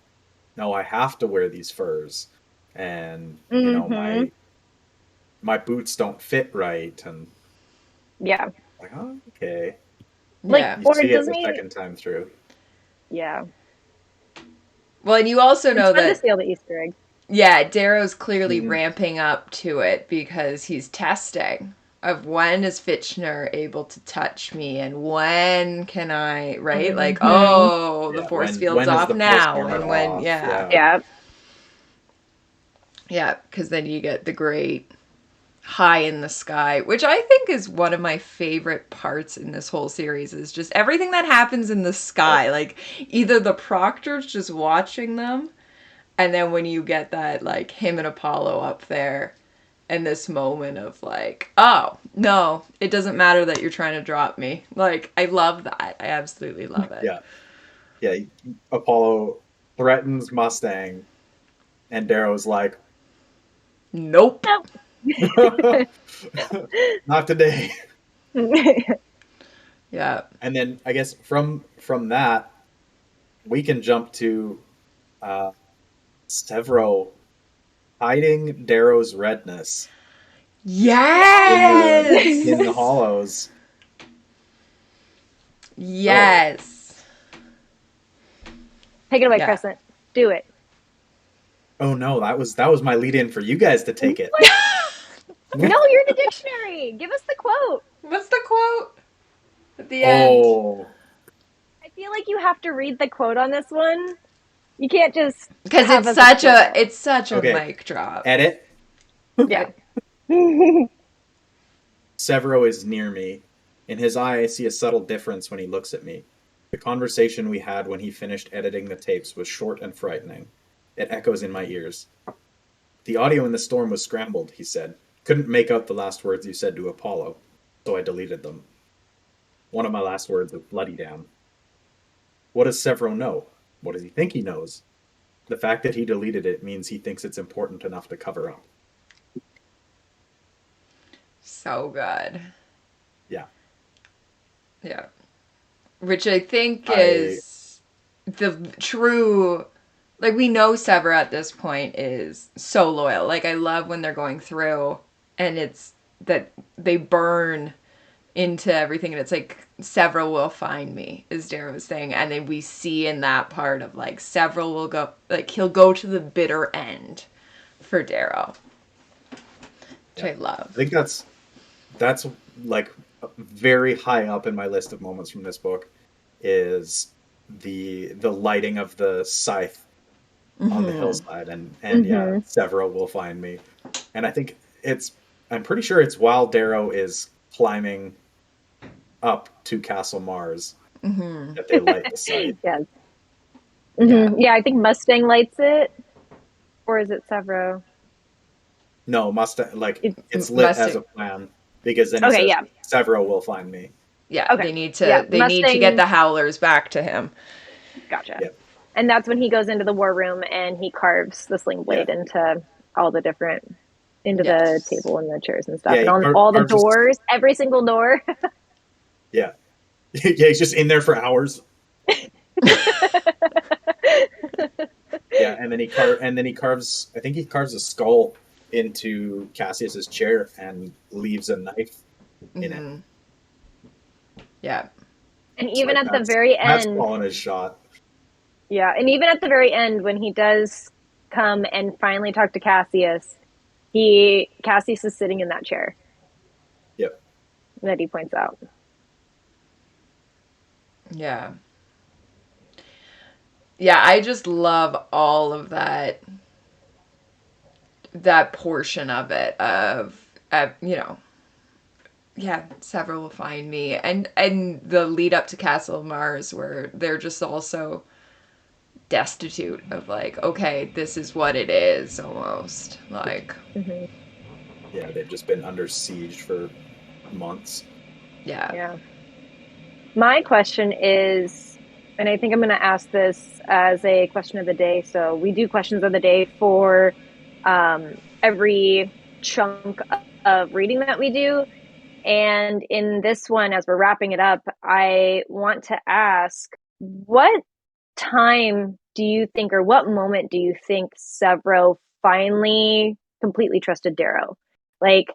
no, I have to wear these furs, and you know, my boots don't fit right, and like, oh, okay, you see it the second time through. Yeah. Well, and you also know that to steal the Easter egg. Yeah, Darrow's clearly ramping up to it because he's testing of when is Fitchner able to touch me and when can I, right? Like, the force field's off now. And when, Yeah, because then you get the great high in the sky, which I think is one of my favorite parts in this whole series, is just everything that happens in the sky. Like, either the Proctor's just watching them, and then when you get that, like, him and Apollo up there, and this moment of, like, oh, no, it doesn't matter that you're trying to drop me. Like, I love that. I absolutely love it. Yeah, Apollo threatens Mustang, and Darrow's like, nope. Not today. Yeah. And then, I guess, from that, we can jump to Severo hiding Darrow's redness. Yes! In the hollows. Yes. Take it away, Crescent. Do it. Oh no, that was my lead in for you guys to take it. No, you're the dictionary. Give us the quote. What's the quote at the end? I feel like you have to read the quote on this one. You can't just, because it's such a mic drop. Edit. Yeah. Severo is near me. In his eye, I see a subtle difference when he looks at me. The conversation we had when he finished editing the tapes was short and frightening. It echoes in my ears. The audio in the storm was scrambled, he said. Couldn't make out the last words you said to Apollo, so I deleted them. One of my last words was bloody damn. What does Severo know? What does he think he knows? The fact that he deleted it means he thinks it's important enough to cover up. So good. Yeah. Yeah. Which I think is the true... Like, we know Severo at this point is so loyal. Like, I love when they're going through and it's that they burn into everything, and it's like, Severo will find me, is Darrow's thing. And then we see in that part of, like, Severo will go, like, he'll go to the bitter end for Darrow. Which I love. I think that's like very high up in my list of moments from this book is the lighting of the scythe on the hillside, and yeah, Severo will find me. And I think I'm pretty sure it's while Darrow is climbing up to Castle Mars that they light the scythe. Yes. Yeah, I think Mustang lights it, or is it Severo? No, Mustang, like it's lit Mustang. as a plan, because then it says Severo will find me. Yeah, they need to need to get the Howlers back to him. Gotcha. Yep. And that's when he goes into the war room and he carves the sling blade into all the different, into the table and the chairs and stuff. And on all the doors, every single door. Yeah. Yeah, he's just in there for hours. Yeah, and then he carves, I think he carves a skull into Cassius's chair and leaves a knife in it. Yeah. And it's even like at the very end, that's calling his shot. Yeah, and even at the very end, when he does come and finally talk to Cassius, Cassius is sitting in that chair. Yep. That he points out. Yeah. Yeah, I just love all of that portion of it Severo will find me, and the lead up to Castle Mars, where they're just also destitute of, like, okay, this is what it is, almost, like. Yeah, they've just been under siege for months. Yeah. My question is, and I think I'm going to ask this as a question of the day, so we do questions of the day for every chunk of reading that we do. And in this one, as we're wrapping it up, I want to ask, what time do you think, or what moment do you think Severo finally completely trusted Darrow? Like,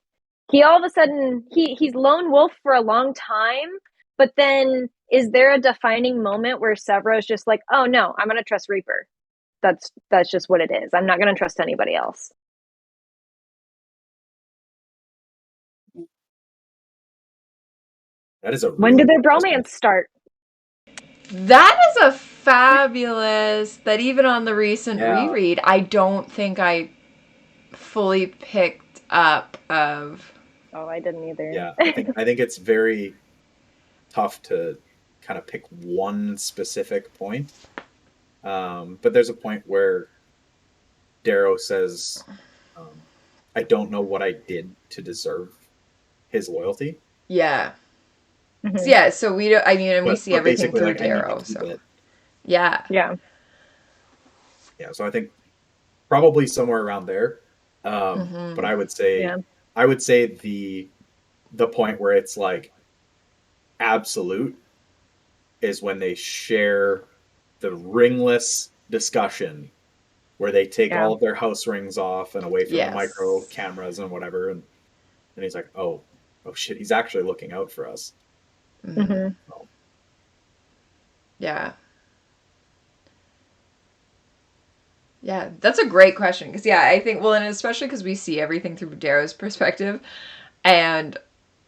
he all of a sudden, he's lone wolf for a long time, but then is there a defining moment where Severo's just like, oh no, I'm going to trust Reaper. That's just what it is. I'm not going to trust anybody else. That is when did their bromance start? That is a fabulous, that even on the recent reread, I don't think I fully picked up of. Oh, I didn't either. Yeah, I think it's very tough to kind of pick one specific point. But there's a point where Darrow says, I don't know what I did to deserve his loyalty. Yeah. Yeah, so we don't, I mean, and we see everything through Darrow, so. Yeah. Yeah, so I think probably somewhere around there. But I would say the point where it's like absolute is when they share the ringless discussion where they take all of their house rings off and away from the micro cameras and whatever, and he's like, oh shit, he's actually looking out for us. Yeah. Yeah, that's a great question, because I think, well, and especially because we see everything through Darrow's perspective, and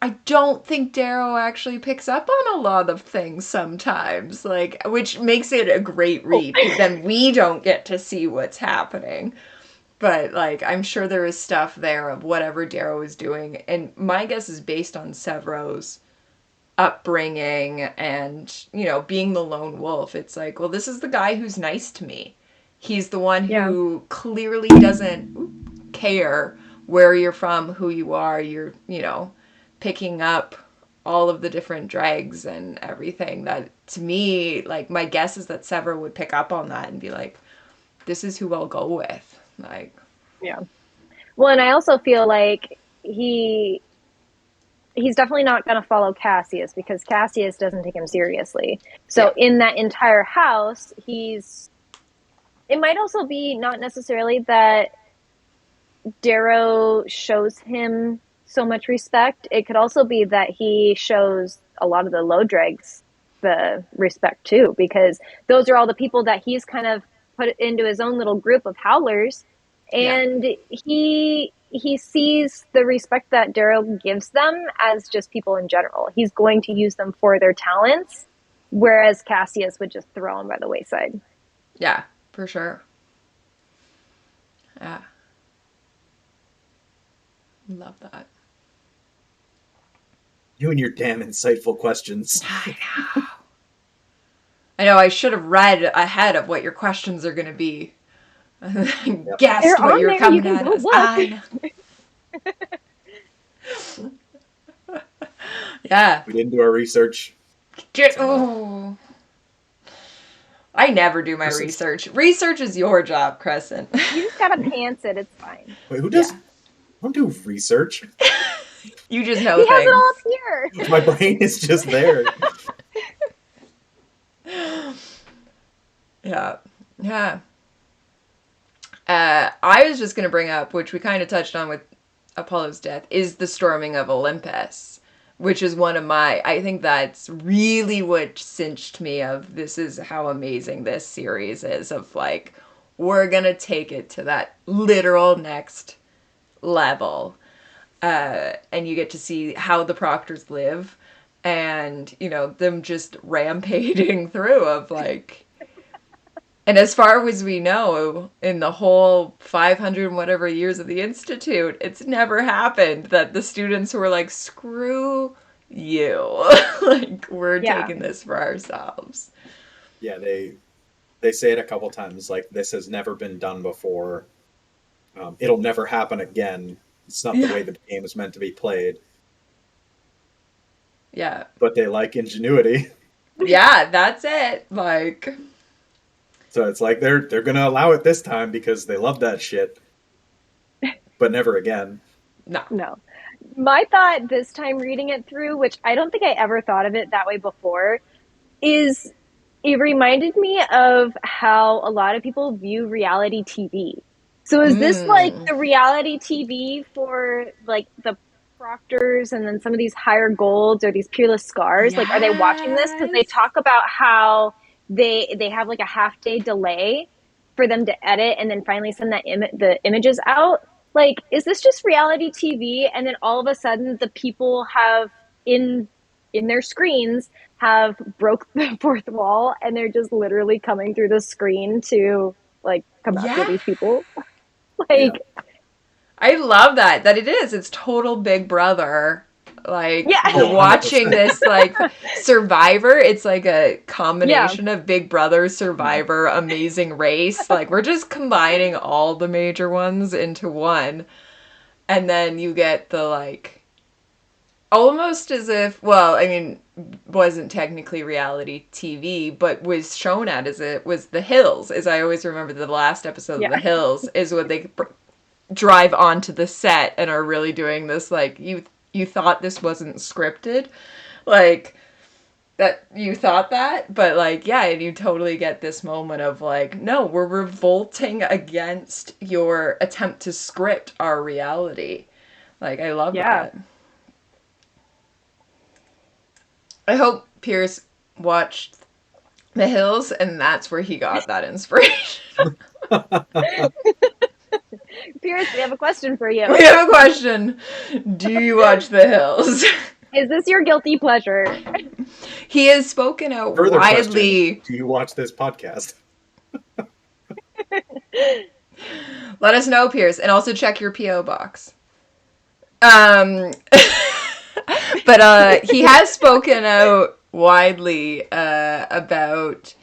I don't think Darrow actually picks up on a lot of things sometimes, like, which makes it a great read, because then we don't get to see what's happening. But, like, I'm sure there is stuff there of whatever Darrow is doing, and my guess is based on Severo's upbringing and, you know, being the lone wolf. It's like, well, this is the guy who's nice to me. He's the one who clearly doesn't care where you're from, who you are. You're, you know, picking up all of the different dregs and everything. That, to me, like, my guess is that Sever would pick up on that and be like, this is who I'll go with. Like, yeah. Well, and I also feel like he's definitely not going to follow Cassius, because Cassius doesn't take him seriously. So in that entire house, it might also be not necessarily that Darrow shows him so much respect. It could also be that he shows a lot of the low dregs the respect too, because those are all the people that he's kind of put into his own little group of howlers. And he sees the respect that Darrow gives them as just people in general. He's going to use them for their talents, whereas Cassius would just throw them by the wayside. Yeah, for sure. Yeah. Love that. You and your damn insightful questions. I know, I should have read ahead of what your questions are going to be. Guessed what you're coming at us. Yeah. We didn't do our research. Oh. I never do my research. Research is your job, Crescent. You just gotta pants it. It's fine. Wait, who does? I don't do research. You just know he things. Has it all up here. My brain is just there. Yeah. I was just going to bring up, which we kind of touched on with Apollo's death, is the storming of Olympus, which is one of my, I think that's really what cinched me of this is how amazing this series is, of like, we're going to take it to that literal next level. And you get to see how the Proctors live and, you know, them just rampaging through of like, and as far as we know, in the whole 500 and whatever years of the Institute, it's never happened that the students were like, screw you. Like, we're taking this for ourselves. Yeah, they say it a couple times, like, this has never been done before. It'll never happen again. It's not the way the game is meant to be played. Yeah. But they like ingenuity. Yeah, that's it. Like... So it's like they're gonna allow it this time because they love that shit, but never again. No. My thought this time reading it through, which I don't think I ever thought of it that way before, is it reminded me of how a lot of people view reality TV. So is this like the reality TV for like the Proctors and then some of these higher golds or these peerless scars? Like, are they watching this? Because they talk about how they have like a half-day delay for them to edit and then finally send the images out. Like, is this just reality TV? And then all of a sudden the people have in their screens have broke the fourth wall and they're just literally coming through the screen to like come after these people. Like, I love that it is. It's total Big Brother. Like, you're watching this, like, Survivor. It's like a combination of Big Brother, Survivor, Amazing Race. Like, we're just combining all the major ones into one. And then you get the, like, almost as if, well, I mean, wasn't technically reality TV, but was shown at as it was The Hills. As I always remember, the last episode of The Hills is when they drive onto the set and are really doing this, like, you thought this wasn't scripted, like, that you thought that, but, like, yeah, and you totally get this moment of, like, no, we're revolting against your attempt to script our reality. Like, I love that. I hope Pierce watched The Hills, and that's where he got that inspiration. Pierce, we have a question for you. We have a question. Do you watch The Hills? Is this your guilty pleasure? He has spoken out Further widely. Question, do you watch this podcast? Let us know, Pierce, and also check your P.O. box. But he has spoken out widely about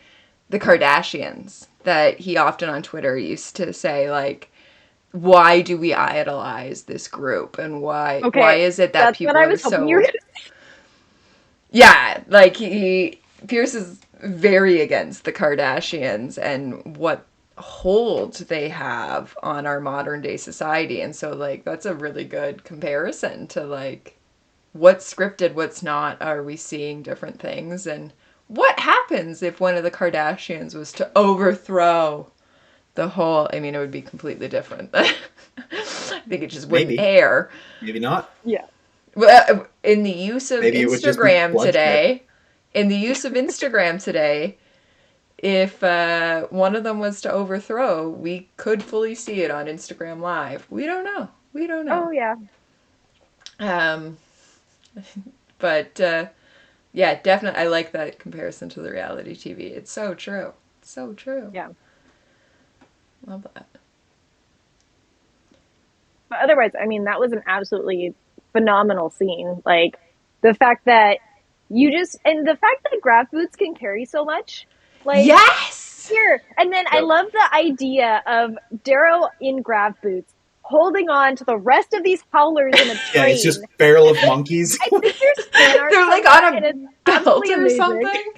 the Kardashians, that he often on Twitter used to say, like, why do we idolize this group, and why is it that people are so... Yeah, like, Pierce is very against the Kardashians and what hold they have on our modern day society. And so, like, that's a really good comparison to, like, what's scripted, what's not. Are we seeing different things? And what happens if one of the Kardashians was to overthrow the whole... I mean, it would be completely different. I think it just wouldn't air. Maybe not. Yeah. Well, in the use of Instagram today, if one of them was to overthrow, we could fully see it on Instagram Live. We don't know. Oh, yeah. But, yeah, definitely, I like that comparison to the reality TV. It's so true. It's so true. Yeah. Love that. But otherwise, I mean, that was an absolutely phenomenal scene. Like, the fact that the fact that grab boots can carry so much. Like, yes! Here. And then I love the idea of Darrow in grab boots holding on to the rest of these howlers in a train. Yeah, it's just barrel of monkeys. I think there's fan art. They're like on a belt or something.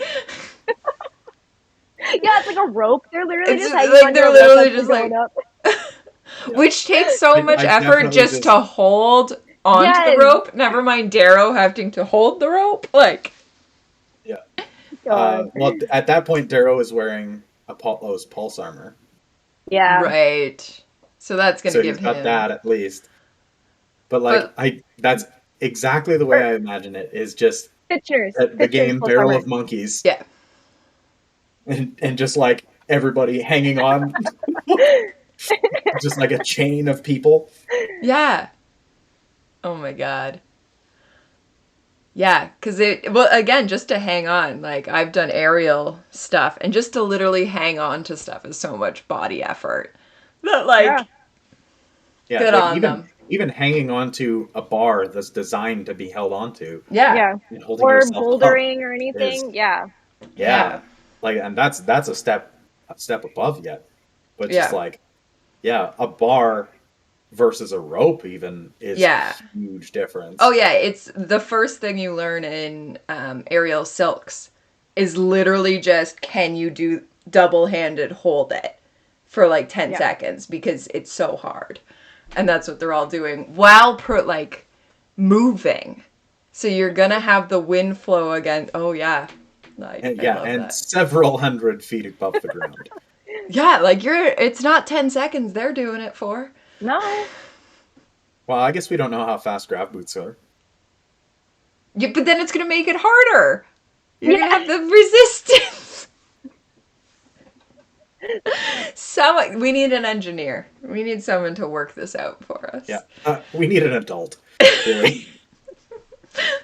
Yeah, it's like a rope. They're literally It's just hanging like on they're to a literally rope just going like... up. Which takes so much effort just to hold onto the rope. Never mind Darrow having to hold the rope. Like... Yeah. Well, at that point, Darrow is wearing Apollo's pulse armor. Yeah. Right. So that's going to give him... So he's got that at least. But, like, that's exactly the way I imagine it, is just the game Barrel of Monkeys. Yeah. And just, like, everybody hanging on. Just like a chain of people. Yeah. Oh, my God. Yeah, because again, just to hang on, like, I've done aerial stuff, and just to literally hang on to stuff is so much body effort. That, like, good on them. Even hanging onto a bar that's designed to be held onto. Yeah. Or bouldering or anything. Yeah. Like, and that's a step above yet. But just like, a bar versus a rope even is a huge difference. Oh yeah, it's the first thing you learn in aerial silks is literally just, can you do double-handed hold it for like 10 seconds, because it's so hard. And that's what they're all doing while moving. So you're gonna have the wind flow again. Oh yeah. And several hundred feet above the ground. Yeah, like it's not 10 seconds they're doing it for. No. Well, I guess we don't know how fast grab boots are. Yeah, but then it's going to make it harder. You're going to have the resistance. We need an engineer. We need someone to work this out for us. Yeah, we need an adult. Really.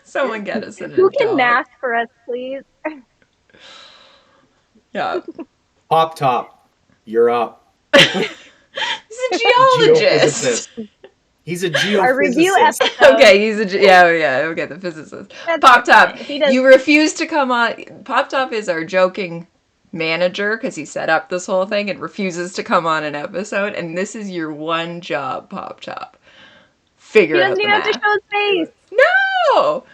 Someone get us an adult. Who can math for us, please? Yeah. Pop Top, you're up. He's a geologist. He's a geophysicist. Our review episode. Okay, okay, the physicist. Pop Top, you refuse to come on. Pop Top is our joking manager, because he set up this whole thing and refuses to come on an episode, and this is your one job, Pop Top. Figure out the math. He doesn't even have to show his face. No!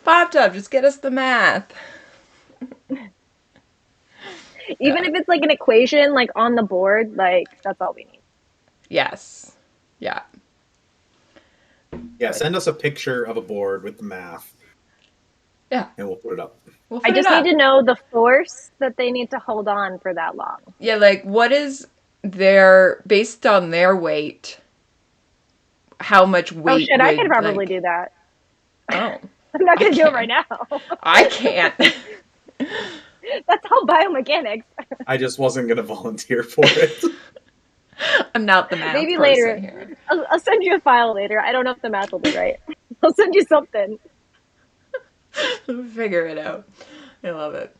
Pop Top, just get us the math. Even if it's like an equation, like on the board, like, that's all we need. Yes. Yeah. Yeah, send us a picture of a board with the math. Yeah. And we'll put it up. I just need to know the force that they need to hold on for that long. Yeah, like, what is based on their weight, how much weight? Oh shit, I could probably do that. Oh. I'm not going to do it right now. I can't. That's all biomechanics. I just wasn't going to volunteer for it. I'm not the math Maybe person later. Here. I'll send you a file later. I don't know if the math will be right. I'll send you something. Figure it out. I love it.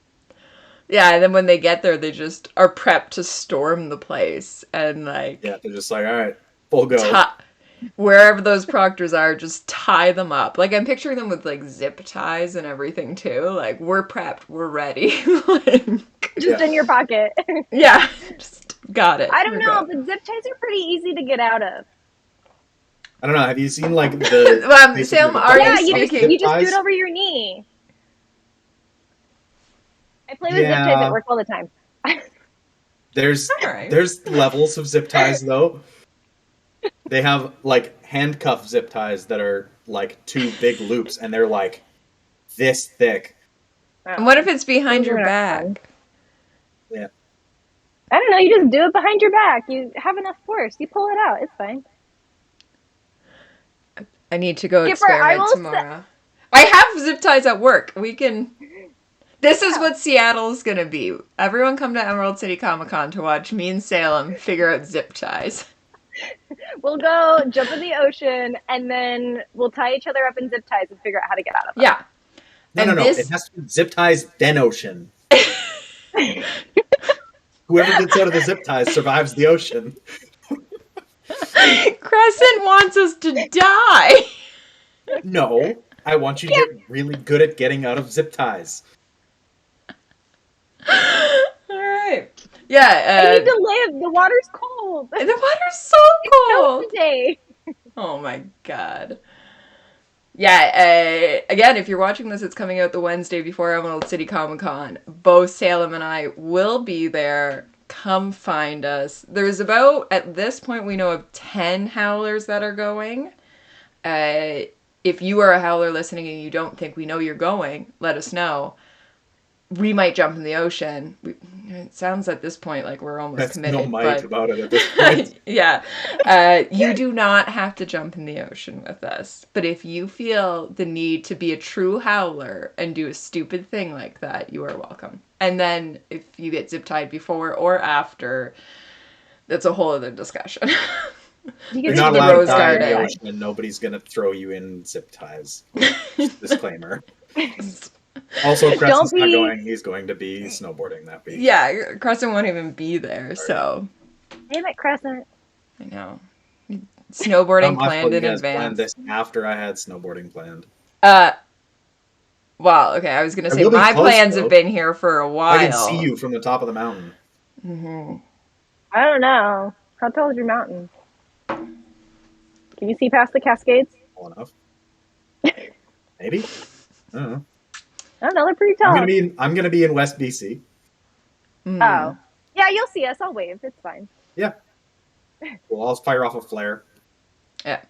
Yeah, and then when they get there, they just are prepped to storm the place. And like... Yeah, they're just like, all right, full go. wherever those proctors are, just tie them up. Like, I'm picturing them with, like, zip ties and everything, too. Like, we're prepped. We're ready. Just in your pocket. Yeah. Just got it. I don't know, but zip ties are pretty easy to get out of. I don't know. Have you seen like the Sam, are you speaking? You just do it over your knee. I play with zip ties at work all the time. There's levels of zip ties though. They have like handcuff zip ties that are like 2 big loops, and they're like this thick. And what if it's behind your back? Yeah. I don't know. You just do it behind your back. You have enough force. You pull it out. It's fine. I need to go experiment tomorrow. I have zip ties at work. We can... This is what Seattle's going to be. Everyone come to Emerald City Comic Con to watch me and Salem figure out zip ties. We'll go jump in the ocean, and then we'll tie each other up in zip ties and figure out how to get out of them. Yeah. No. It has to be zip ties, then ocean. Whoever gets out of the zip ties survives the ocean. Crescent wants us to die. No, I want you to get really good at getting out of zip ties. Alright. Yeah. I need to live. The water's cold. The water's so cold. It's today. Oh my god. Yeah, again, if you're watching this, it's coming out the Wednesday before Emerald City Comic Con. Both Salem and I will be there. Come find us. There's about, at this point, we know of 10 howlers that are going. If you are a howler listening and you don't think we know you're going, let us know. We might jump in the ocean. It sounds at this point like we're almost committed. No might about it at this point. Yeah. You do not have to jump in the ocean with us. But if you feel the need to be a true howler and do a stupid thing like that, you are welcome. And then if you get zip tied before or after, that's a whole other discussion. You're not allowed to die in the ocean, and nobody's going to throw you in zip ties. Disclaimer. Also, Crescent's not going. He's going to be snowboarding that week. Yeah, Crescent won't even be there, so. Damn it, Crescent. I know. Snowboarding planned in advance. Planned this after I had snowboarding planned. Well, okay, I was going to say my plans have been here for a while. I can see you from the top of the mountain. Mm-hmm. I don't know. How tall is your mountain? Can you see past the Cascades? Tall enough. Maybe. I don't know. I don't know. They're pretty tall. I'm gonna be in West BC. Oh, yeah. You'll see us. I'll wave. It's fine. Yeah. Well, I'll fire off a flare. Yeah.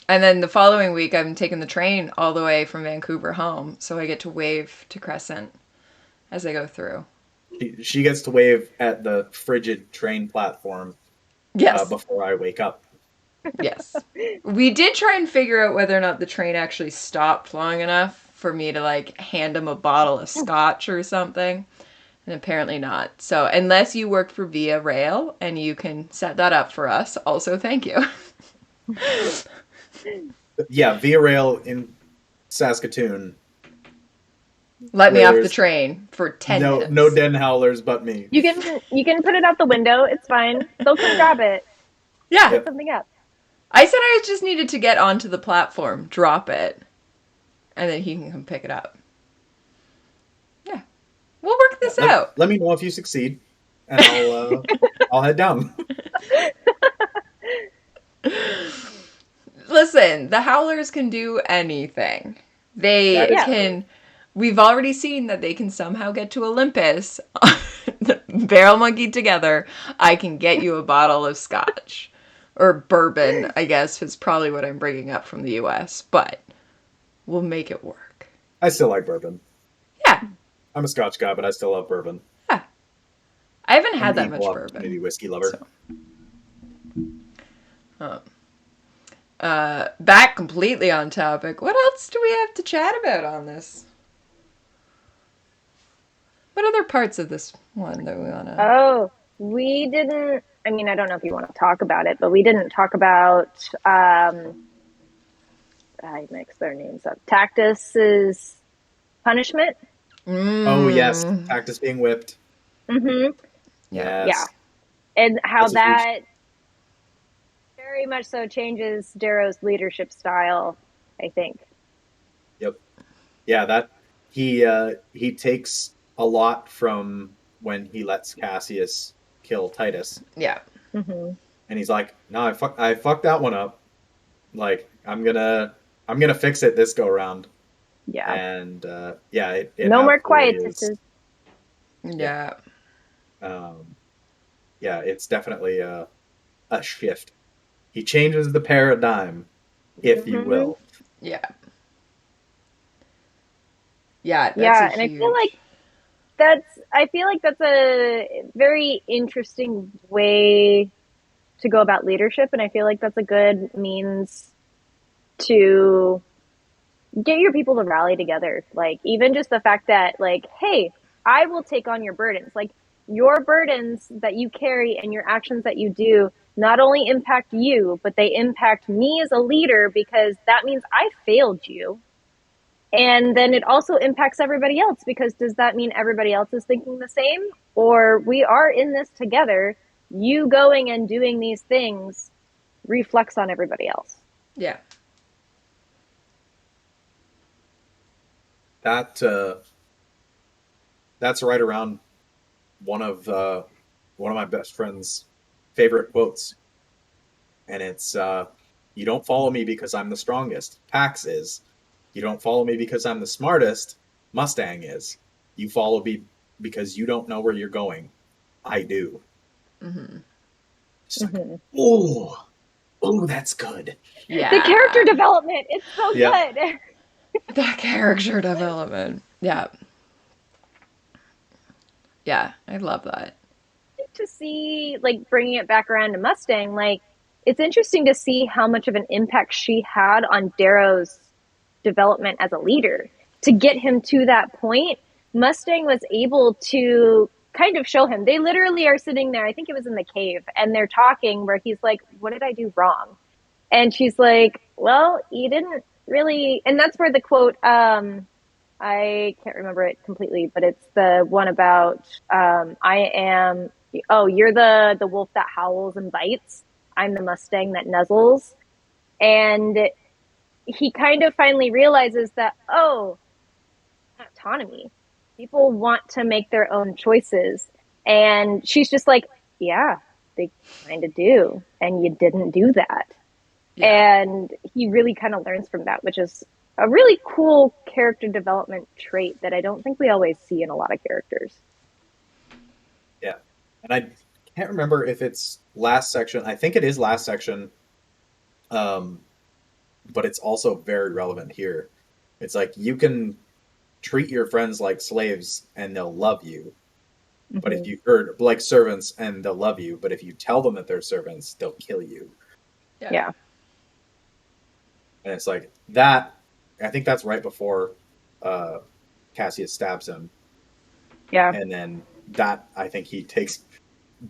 And then the following week, I'm taking the train all the way from Vancouver home, so I get to wave to Crescent as I go through. She gets to wave at the frigid train platform. Yes. Before I wake up. Yes. We did try and figure out whether or not the train actually stopped long enough for me to, like, hand him a bottle of scotch or something. And apparently not. So, unless you work for Via Rail and you can set that up for us, also thank you. Yeah, Via Rail in Saskatoon. Let me off the train for 10 minutes. No den howlers but me. You can put it out the window. It's fine. They'll come grab it. Yeah. Put something up. I said I just needed to get onto the platform, drop it, and then he can come pick it up. Yeah. We'll work this out. Let me know if you succeed, and I'll head down. Listen, the howlers can do anything. They can... We've already seen that they can somehow get to Olympus, barrel monkey together. I can get you a bottle of scotch. Or bourbon, I guess, is probably what I'm bringing up from the U.S. But we'll make it work. I still like bourbon. Yeah. I'm a scotch guy, but I still love bourbon. Yeah. I haven't had that much bourbon. Maybe whiskey lover. So. Back completely on topic. What else do we have to chat about on this? What other parts of this one that we want to... Oh, we didn't... I mean, I don't know if you want to talk about it, but we didn't talk about... I mix their names up. Tactus's punishment. Oh, yes. Tactus being whipped. Mm-hmm. Yes. Yeah. And how that very much so changes Darrow's leadership style, I think. Yep. Yeah, that he takes a lot from when he lets Cassius kill Titus. Yeah. Mm-hmm. And he's like, "No, I fucked that one up. Like, I'm gonna fix it this go round." Yeah. And it no more absolutely quietuses. Yeah. It's definitely a shift. He changes the paradigm, if you will. Yeah. Yeah, that's Yeah, a and huge... I feel like that's a very interesting way to go about leadership, and I feel like that's a good means to get your people to rally together. Like, even just the fact that, like, hey, I will take on your burdens. Like, your burdens that you carry and your actions that you do not only impact you, but they impact me as a leader, because that means I failed you. And then it also impacts everybody else, because does that mean everybody else is thinking the same? Or we are in this together. You going and doing these things reflects on everybody else. Yeah. That that's right around one of my best friend's favorite quotes, and it's "You don't follow me because I'm the strongest. Pax is. You don't follow me because I'm the smartest. Mustang is. You follow me because you don't know where you're going. I do." Mm-hmm. It's like, oh, that's good. Yeah. The character development, it's so Yeah. good. The character development. Yeah. Yeah, I love that. To see, like, bringing it back around to Mustang, like, it's interesting to see how much of an impact she had on Darrow's development as a leader. To get him to that point, Mustang was able to kind of show him. They literally are sitting there, I think it was in the cave, and they're talking where he's like, what did I do wrong? And she's like, well, you didn't really. And that's where the quote, I can't remember it completely, but it's the one about, you're the wolf that howls and bites. I'm the Mustang that nuzzles. And he kind of finally realizes that, autonomy. People want to make their own choices. And she's just like, yeah, they kind of do. And you didn't do that. Yeah. And he really kind of learns from that, which is a really cool character development trait that I don't think we always see in a lot of characters. Yeah. And I can't remember if it's last section. I think it is last section. But it's also very relevant here. It's like, you can treat your friends like slaves and they'll love you. But if you, or like servants and they'll love you, but if you tell them that they're servants, they'll kill you. Yeah. And it's like that. I think that's right before Cassius stabs him. Yeah. And then that, I think he takes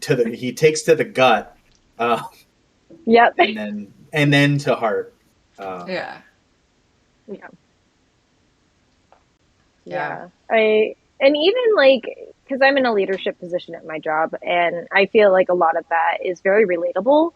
to the gut. Yep. And then to heart. Yeah. And even, like, because I'm in a leadership position at my job, and I feel like a lot of that is very relatable.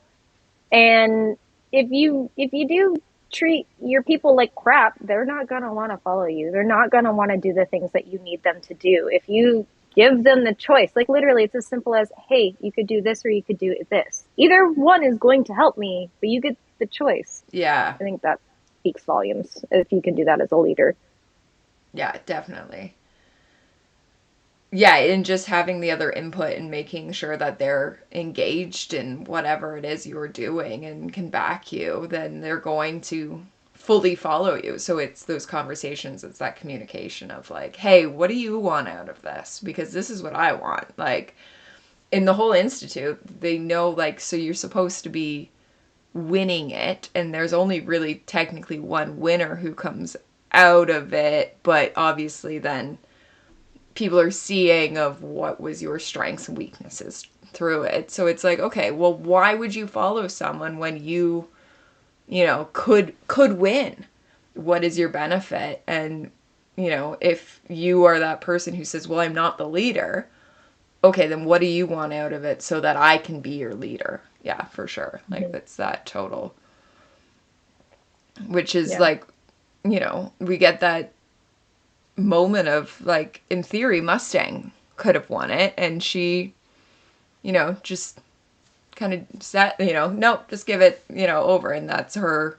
And if you do treat your people like crap, they're not going to want to follow you. They're not going to want to do the things that you need them to do. If you give them the choice, like, literally, it's as simple as, hey, you could do this or you could do this. Either one is going to help me, but you get the choice. Yeah. I think that speaks volumes if you can do that as a leader. Yeah, definitely. Yeah, and just having the other input and making sure that they're engaged in whatever it is you're doing and can back you, then they're going to fully follow you. So it's those conversations, it's that communication of like, hey, what do you want out of this? Because this is what I want. Like, in the whole institute, they know, like, so you're supposed to be winning it, and there's only really technically one winner who comes out of it, but obviously then people are seeing of what was your strengths and weaknesses through it. So it's like, okay, well, why would you follow someone when you could win? What is your benefit? And if you are that person who says, well, I'm not the leader, okay, then what do you want out of it so that I can be your leader? Yeah, for sure. Like, Mm-hmm. that's that total. Which is like, you know, we get that moment of, like, in theory, Mustang could have won it. And she, you know, just kind of said, you know, nope, just give it, you know, over. And that's her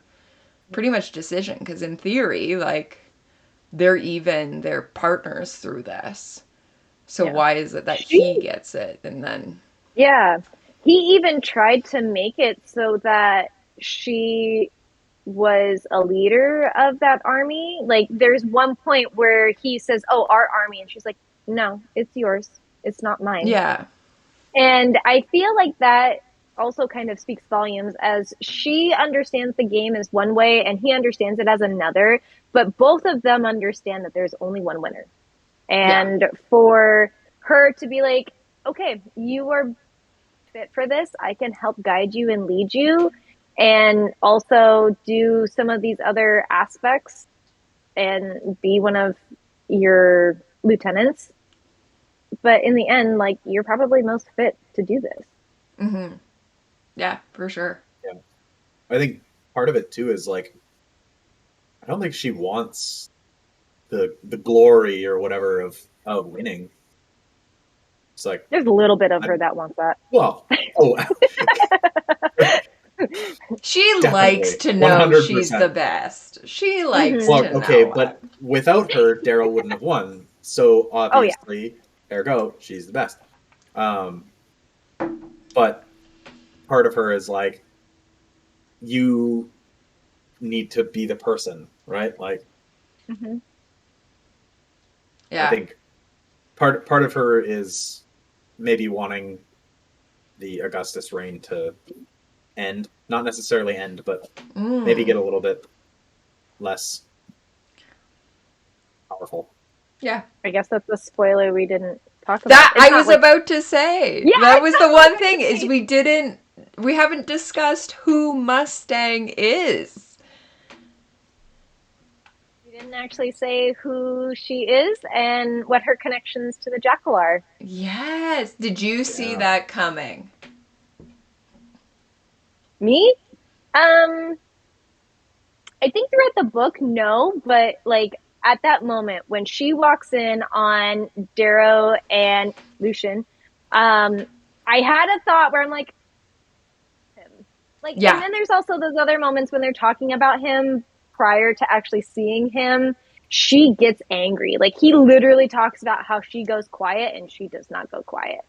pretty much decision. Because in theory, like, they're partners through this. So why is it that he gets it and then... Yeah. He even tried to make it so that she was a leader of that army. Like, there's one point where he says, "Oh, our army," and she's like, "No, it's yours. It's not mine." Yeah. And I feel like that also kind of speaks volumes, as she understands the game as one way and he understands it as another, but both of them understand that there's only one winner. And for her to be like, "Okay, you are fit for this. I can help guide you and lead you, and also do some of these other aspects and be one of your lieutenants. But in the end, like, you're probably most fit to do this." Mm-hmm. Yeah, for sure. Yeah. I think part of it too is, like, I don't think she wants the glory or whatever of winning. It's like, there's a little bit of her that wants that. Well, she definitely. likes to know 100%. She's the best. She likes to know. Okay, but without her, Darrow wouldn't have won. So obviously, ergo, she's the best. But part of her is like, you need to be the person, right? Like, I think part of her is maybe wanting the Augustus reign to end, not necessarily end, but maybe get a little bit less powerful. Yeah, I guess that's a spoiler we didn't talk about. That I was about to say. Yeah, that was the one thing is we haven't discussed who Mustang is. We didn't actually say who she is and what her connections to the Jackal are. Yes. Did you see that coming? Me? I think throughout the book, no, but like at that moment when she walks in on Darrow and Lucian, I had a thought where I'm like, him. Like, and then there's also those other moments when they're talking about him prior to actually seeing him. She gets angry. Like, he literally talks about how she goes quiet and she does not go quiet.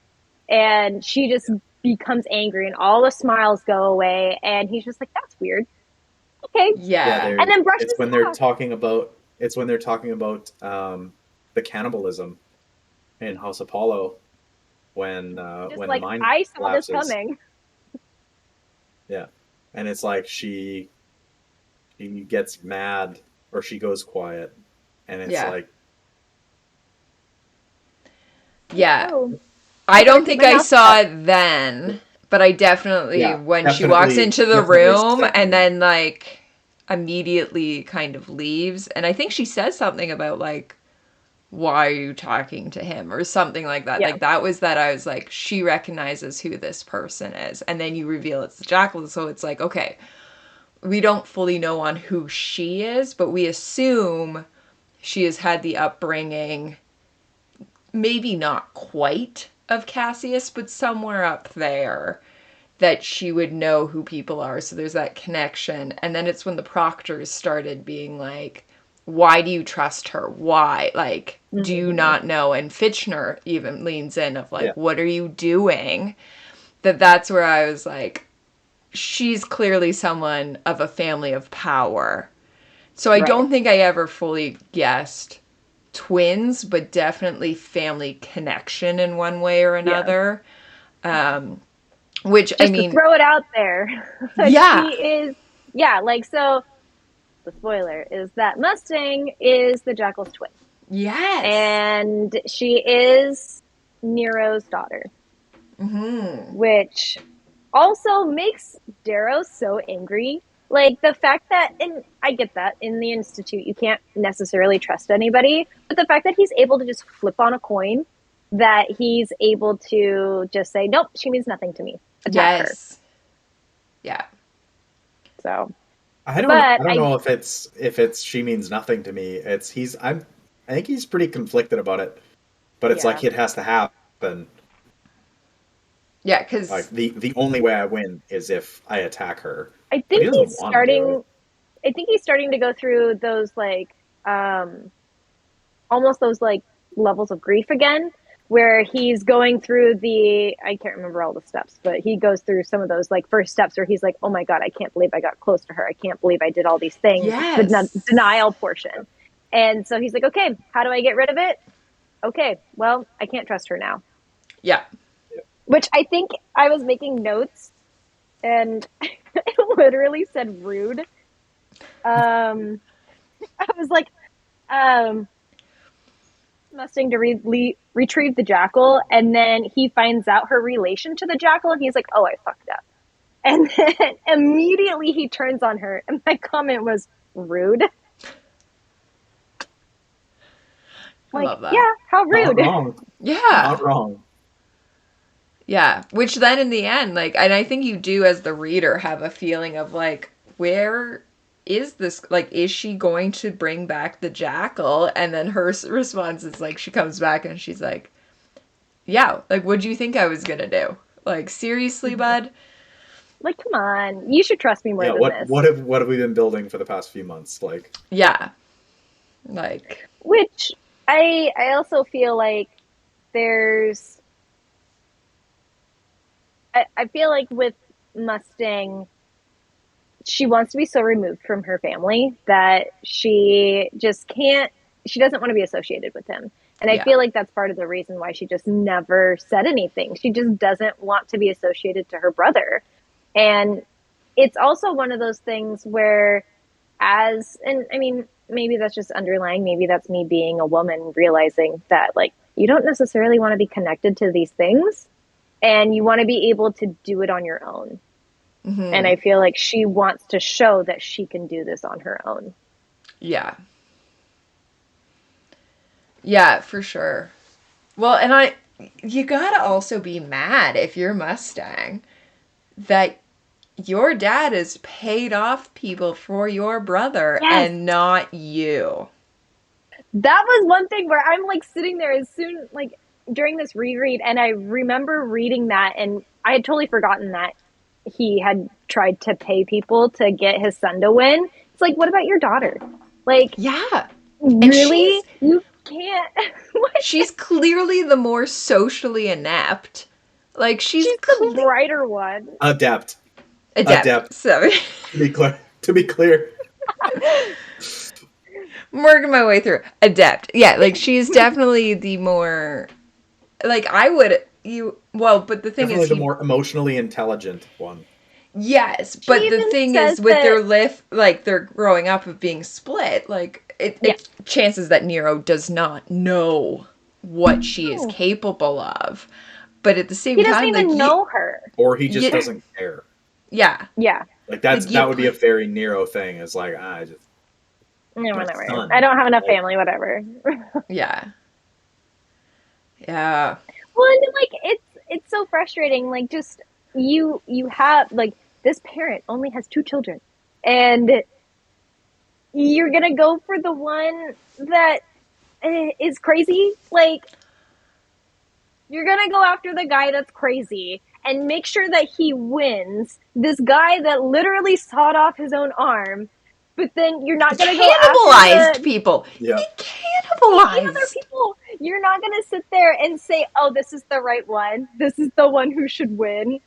And she just becomes angry and all the smiles go away. And he's just like, that's weird. Okay. Yeah. And then brushes it's when they're talking about the cannibalism in House Apollo when like, the mine I saw collapses. this coming. Yeah. And it's like she gets mad or she goes quiet. And it's like, I don't think I saw it then, but I definitely when she walks into the room and then like immediately kind of leaves, and I think she says something about like, why are you talking to him or something like that. Like that was that I was like, she recognizes who this person is, and then you reveal it's the Jackal, so it's like, okay, we don't fully know on who she is, but we assume she has had the upbringing, maybe not quite of Cassius, but somewhere up there, that she would know who people are. So there's that connection. And then it's when the proctors started being like, why do you trust her? Why? Like, do you not know? And Fitchner even leans in of like, what are you doing? That's where I was like, she's clearly someone of a family of power. So I don't think I ever fully guessed twins, but definitely family connection in one way or another. Which, just I mean, to throw it out there. She is, like, so the spoiler is that Mustang is the Jackal's twin. Yes. And she is Nero's daughter. Which also makes Darrow so angry. Like, the fact that, and I get that, in the Institute you can't necessarily trust anybody, but the fact that he's able to just flip on a coin, that he's able to just say, nope, she means nothing to me. Attack her. Yeah. So I don't but know if it's she means nothing to me. I think he's pretty conflicted about it, but it's like it has to happen. Yeah, because Like the only way I win is if I attack her. I But he think doesn't want to do it. I think he's starting to go through those like almost those like levels of grief again, where he's going through I can't remember all the steps, but he goes through some of those like first steps where he's like, oh my God, I can't believe I got close to her. I can't believe I did all these things. yes, The denial portion. And so he's like, okay, how do I get rid of it? Okay, well, I can't trust her now. yeah, Which I think I was making notes and it literally said rude. I was like, Mustang to retrieve the jackal, and then he finds out her relation to the jackal, and he's like, "Oh, I fucked up." And then immediately he turns on her, and my comment was rude. I love that. Yeah, how rude. Not wrong. Yeah, Not wrong. yeah. Which then in the end, like, and I think you do as the reader have a feeling of like, where is this? Like, is she going to bring back the jackal? And then her response is like, she comes back and she's like, yeah, like, what'd you think I was gonna do? Like, seriously, bud? Like, come on, you should trust me more than this. What have we been building for the past few months? Like, Yeah, like, which I also feel like there's. I feel like with Mustang, she wants to be so removed from her family that she just can't, she doesn't want to be associated with him. And I feel like that's part of the reason why she just never said anything. She just doesn't want to be associated to her brother. And it's also one of those things where and I mean, maybe that's just underlying, maybe that's me being a woman realizing that like, you don't necessarily want to be connected to these things and you want to be able to do it on your own. Mm-hmm. And I feel like she wants to show that she can do this on her own. Yeah. Yeah, for sure. Well, and you gotta also be mad if you're Mustang that your dad has paid off people for your brother and not you. That was one thing where I'm like sitting there as soon, like during this reread, and I remember reading that and I had totally forgotten that he had tried to pay people to get his son to win. It's like, what about your daughter? Like, yeah, really? You can't. She's clearly the more socially inept. Like, she's the brighter one. Adept. Sorry. To be clear. I'm working my way through. Adept. Yeah, like, she's definitely the more... Like, but the thing definitely the more emotionally intelligent one. Yes, but the thing is, with their growing up of being split, like, it chances that Nero does not know what she is capable of. But at the same time, he doesn't even know her. Or he just doesn't care. Yeah. Yeah. Like, that would be a very Nero thing. It's like, whatever. I don't have enough family, whatever. Yeah. Yeah. Well, and like it's so frustrating. Like, just you have like this parent only has 2 children, and you're gonna go for the one that is crazy. Like, you're gonna go after the guy that's crazy and make sure that he wins. This guy that literally sawed off his own arm. But then you're not going to go after people. Yeah. He cannibalized other people. You're not going to sit there and say, oh, this is the right one. This is the one who should win.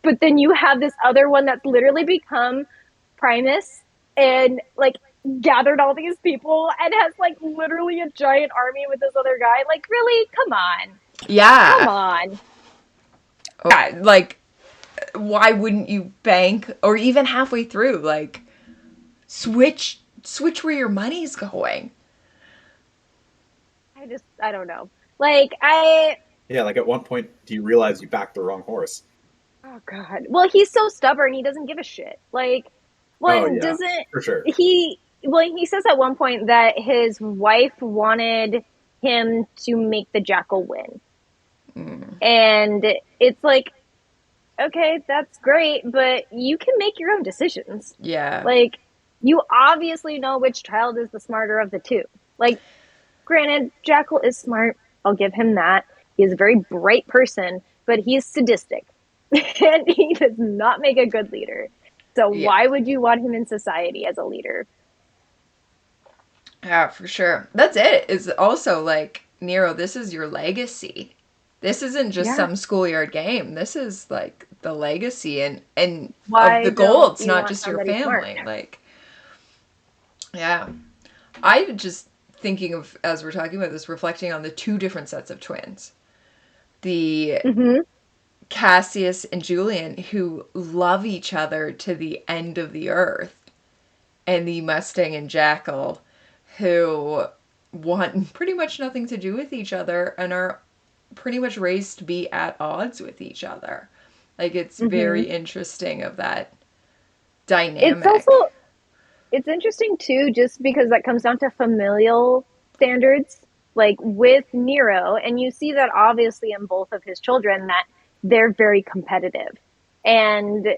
But then you have this other one that's literally become Primus and like gathered all these people and has like literally a giant army with this other guy. Like, really? Come on. Yeah. Come on. Yeah, like, why wouldn't you bank, or even halfway through, like, switch where your money's going? I don't know. Like, yeah, like at one point, do you realize you backed the wrong horse? Oh, God. Well, he's so stubborn, he doesn't give a shit. Like, doesn't... For sure. He says at one point that his wife wanted him to make the jackal win. And it's like, okay, that's great, but you can make your own decisions. Yeah. Like, you obviously know which child is the smarter of the two. Like, granted, Jackal is smart. I'll give him that. He's a very bright person, but he's sadistic. And he does not make a good leader. So why would you want him in society as a leader? Yeah, for sure. That's it. Is also like, Nero, this is your legacy. This isn't just some schoolyard game. This is like the legacy and why of the goal. It's not just your family. Smart? Like, yeah. I'm just thinking of, as we're talking about this, reflecting on the two different sets of twins. The Cassius and Julian, who love each other to the end of the earth, and the Mustang and Jackal, who want pretty much nothing to do with each other and are pretty much raised to be at odds with each other. Like, it's very interesting of that dynamic. It's interesting too, just because that comes down to familial standards. Like with Nero, and you see that obviously in both of his children, that they're very competitive. And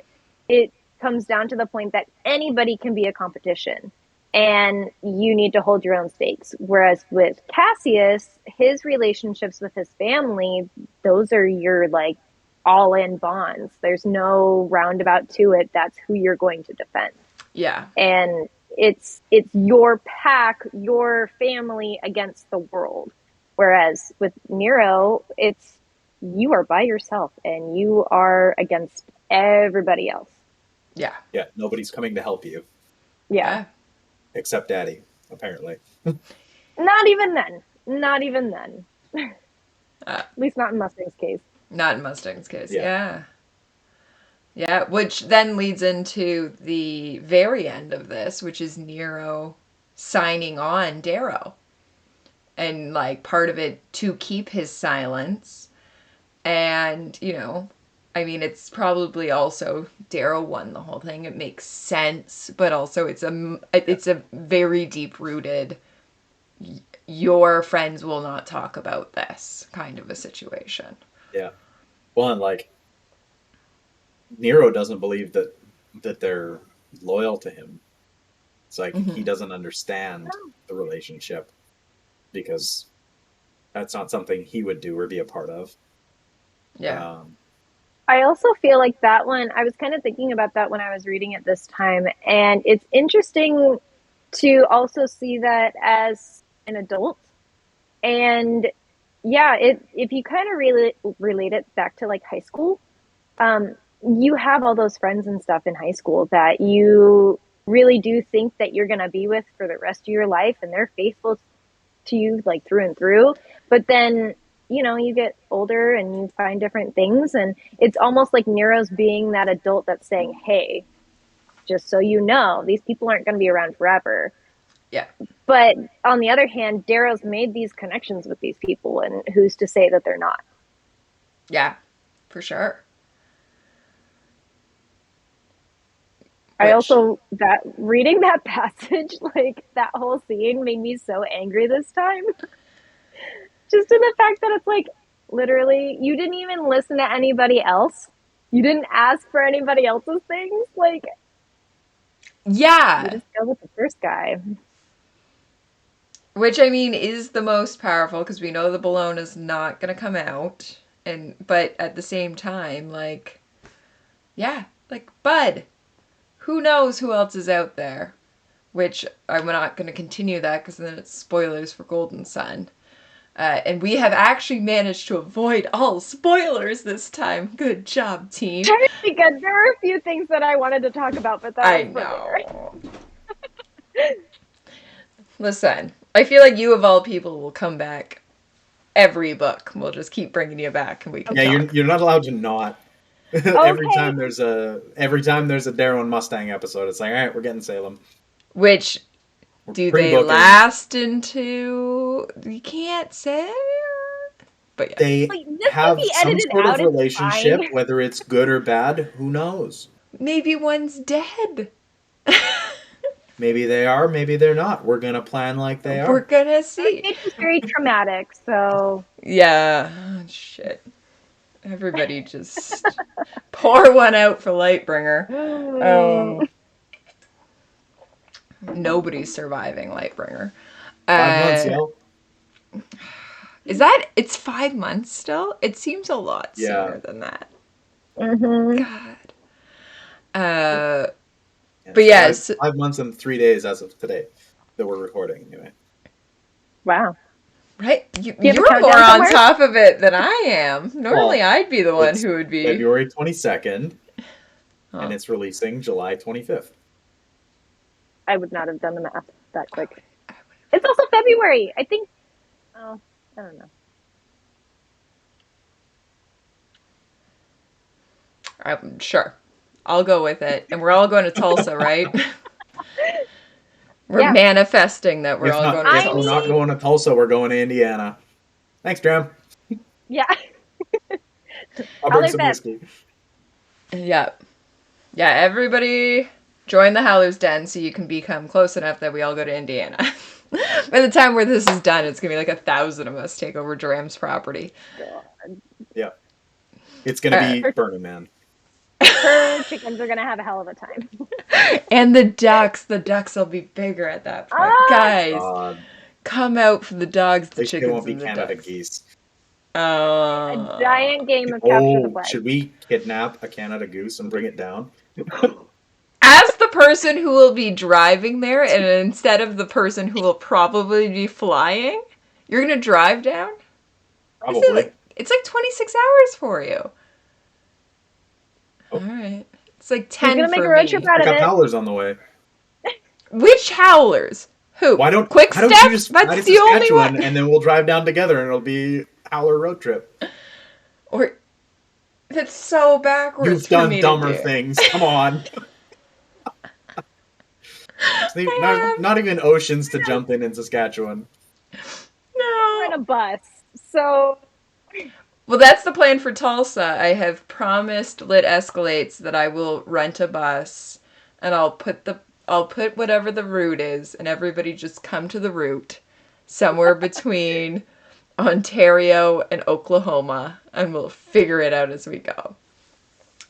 it comes down to the point that anybody can be a competition and you need to hold your own stakes. Whereas with Cassius, his relationships with his family, those are your like all in bonds. There's no roundabout to it. That's who you're going to defend. Yeah. And it's your pack, your family against the world. Whereas with Nero, it's you are by yourself and you are against everybody else. Yeah. Yeah, nobody's coming to help you. Yeah. Except Daddy, apparently. Not even then. At least not in Mustang's case. Not in Mustang's case, yeah. Yeah, which then leads into the very end of this, which is Nero signing on Darrow. And, like, part of it to keep his silence. And, you know, I mean, it's probably also Darrow won the whole thing. It makes sense, but also it's a very deep-rooted, your friends will not talk about this kind of a situation. Yeah. Well, and, like, Nero doesn't believe that they're loyal to him. It's like he doesn't understand the relationship because that's not something he would do or be a part of. Yeah. I also feel like that one, I was kind of thinking about that when I was reading it this time, and it's interesting to also see that as an adult. And yeah, if you kind of relate it back to like high school, you have all those friends and stuff in high school that you really do think that you're going to be with for the rest of your life, and they're faithful to you like through and through. But then, you know, you get older and you find different things, and it's almost like Nero's being that adult that's saying, hey, just so you know, these people aren't going to be around forever. Yeah. But on the other hand, Darrow's made these connections with these people, and who's to say that they're not? Yeah, for sure. I also, reading that passage, like that whole scene made me so angry this time. Just in the fact that it's like, literally, you didn't even listen to anybody else. You didn't ask for anybody else's things. Like, yeah. You just go with the first guy. Which, I mean, is the most powerful because we know the Bologna is not going to come out. But at the same time, like, yeah, like, bud. Who knows who else is out there? Which I'm not going to continue that because then it's spoilers for Golden Sun. And we have actually managed to avoid all spoilers this time. Good job, team. Very good. There were a few things that I wanted to talk about, but that was know. Listen, I feel like you of all people will come back every book. We'll just keep bringing you back, and we can talk. You're not allowed to not. Okay. every time there's a Darrow and Mustang episode, it's like, all right, we're getting Salem. Which do they last into? You can't say. But yeah. They have some sort of relationship, whether it's good or bad. Who knows? Maybe one's dead. Maybe they are. Maybe they're not. We're gonna plan like they are. We're gonna see. It's very traumatic. So yeah, shit. Everybody just pour one out for Lightbringer. Nobody's surviving Lightbringer. 5 months, yo. It's 5 months still? It seems a lot sooner than that. Mm-hmm. God. But yes. 5 months and 3 days as of today that we're recording, anyway. Wow. Right? You're more on top of it than I am. Normally, I'd be the one who would be. February 22nd, and it's releasing July 25th. I would not have done the math that quick. It's also February. I think. Oh, I don't know. I'm sure. I'll go with it. And we're all going to Tulsa, right? We're manifesting that we're all going to Tulsa. We're not going to Tulsa. We're going to Indiana. Thanks, Dram. Yeah. I'll bring some whiskey. Yeah. Yeah, everybody join the Howler's Den so you can become close enough that we all go to Indiana. By the time where this is done, it's going to be like 1,000 of us take over Dram's property. God. Yeah. It's going to be Burning Man. Her chickens are going to have a hell of a time. And the ducks will be bigger at that point. Guys, come out for the dogs, the chickens, won't be and the Canada ducks. geese. A giant game of capture the flag. Should we kidnap a Canada goose and bring it down? As the person who will be driving there, and instead of the person who will probably be flying, you're going to drive down? Probably. It's like 26 hours for you. All right. It's like 10 He's gonna make a road trip out of it. Howlers on the way. Which Howlers? Who? Why don't you just That's the only one. And then we'll drive down together and it'll be Howler road trip. Or that's so backwards. You've done dumber things. Come on. Not even oceans to jump in Saskatchewan. No. We're in a bus. So well, that's the plan for Tulsa. I have promised Lit Escalates that I will rent a bus and I'll put whatever the route is and everybody just come to the route somewhere between Ontario and Oklahoma and we'll figure it out as we go.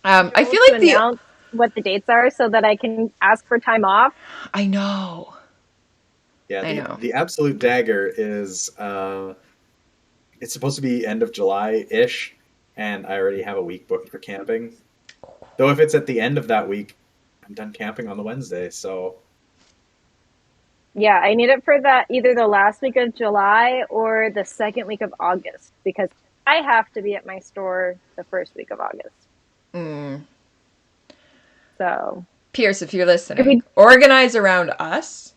I feel like announce what the dates are so that I can ask for time off. I know. Yeah, I know. The absolute dagger is it's supposed to be end of July-ish, and I already have a week booked for camping. Though if it's at the end of that week, I'm done camping on the Wednesday, so... Yeah, I need it for either the last week of July or the second week of August, because I have to be at my store the first week of August. So... Pierce, if you're listening, organize around us.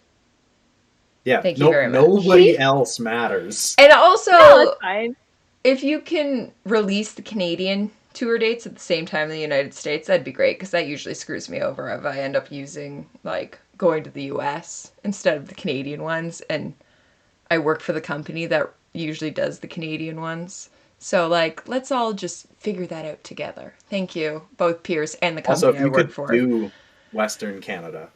Yeah, thank you very much. Nobody else matters. And also, that's fine. If you can release the Canadian tour dates at the same time in the United States, that'd be great, because that usually screws me over if I end up using, going to the US instead of the Canadian ones, and I work for the company that usually does the Canadian ones. So, let's all just figure that out together. Thank you, both Pierce and the company I work for. Also, if you could do Western Canada,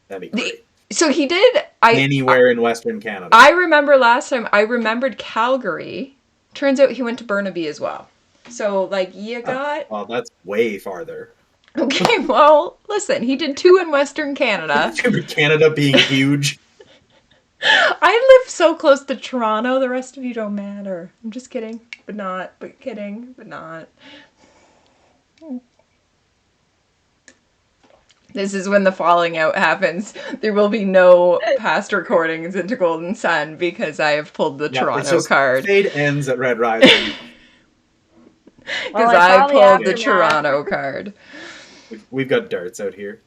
that'd be great. So he did. Anywhere in Western Canada. I remember last time, I remembered Calgary. Turns out he went to Burnaby as well. So, you got... Well, that's way farther. Okay, well, listen, he did 2 in Western Canada. Canada being huge. I live so close to Toronto, the rest of you don't matter. I'm just kidding, but not. But kidding, but not. This is when the falling out happens. There will be no past recordings into Golden Sun because I have pulled the Toronto card. Fade ends at Red Rising. Because I pulled the Toronto card. We've got darts out here.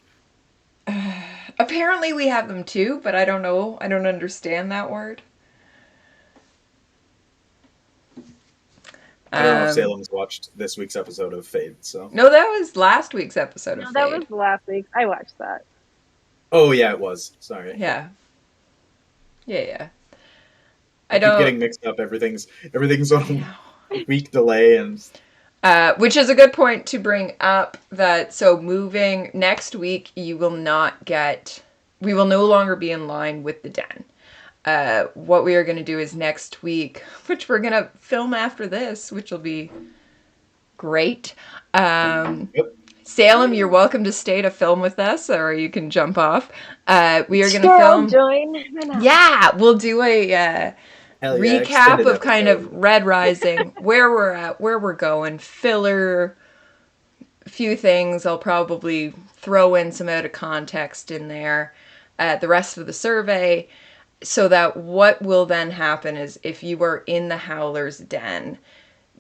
Apparently we have them too, but I don't know. I don't understand that word. I don't know if Salem's watched this week's episode of Fade, so... No, that was last week's episode of Fade. No, that was last week. I watched that. Oh, yeah, it was. Sorry. Yeah. Yeah. I keep getting mixed up. Everything's on a week delay, and... which is a good point to bring up that, so moving next week, we will no longer be in line with the den. What we are going to do is next week, which we're going to film after this, which will be Great. Yep. Salem, you're welcome to stay to film with us, or you can jump off. We are going to Sure, film. I'll join. Yeah, we'll do a recap extended of kind of episode. Red Rising, where we're at, where we're going, filler, a few things. I'll probably throw in some out of context in there, the rest of the survey, so that what will then happen is if you are in the Howler's Den,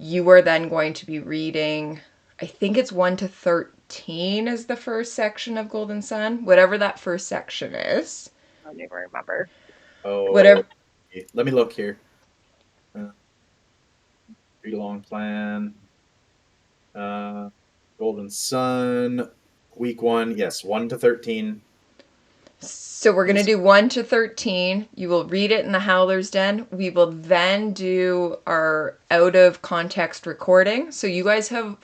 you are then going to be reading, I think it's 1 to 13 is the first section of Golden Sun, whatever that first section is. I don't even remember. Oh, Whatever. Let me look here. Read along plan. Golden Sun, week 1, yes, 1 to 13. So we're going to do 1 to 13. You will read it in the Howler's Den. We will then do our out of context recording. So you guys have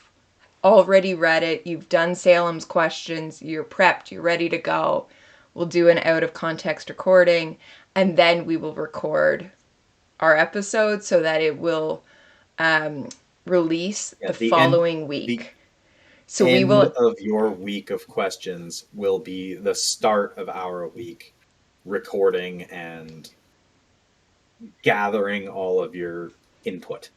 already read it. You've done Salem's questions. You're prepped. You're ready to go. We'll do an out of context recording. And then we will record our episode so that it will release the following week. So we will of your week of questions will be the start of our week recording and gathering all of your input.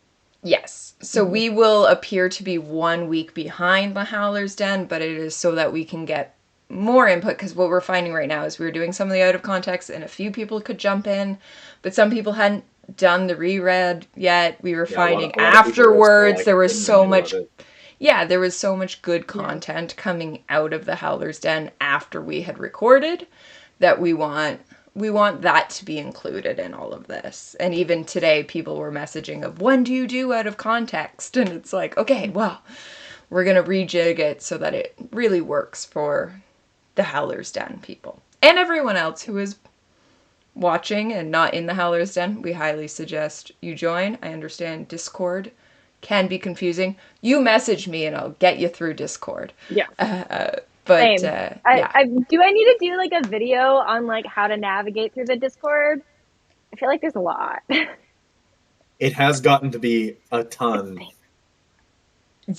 Yes. So we will appear to be 1 week behind the Howler's Den, but it is so that we can get more input, because what we're finding right now is we're doing some of the out of context and a few people could jump in, but some people hadn't done the reread yet. We were finding a lot afterwards there was so much there was so much good content coming out of the Howler's Den after we had recorded that we want that to be included in all of this. And even today people were messaging of, when do you do out of context? And it's like, okay, well, we're going to rejig it so that it really works for the Howler's Den people. And everyone else who is watching and not in the Howler's Den, we highly suggest you join. I understand Discord can be confusing. You message me and I'll get you through Discord. Yeah. But do I need to do like a video on like how to navigate through the Discord? I feel like there's a lot. It has gotten to be a ton.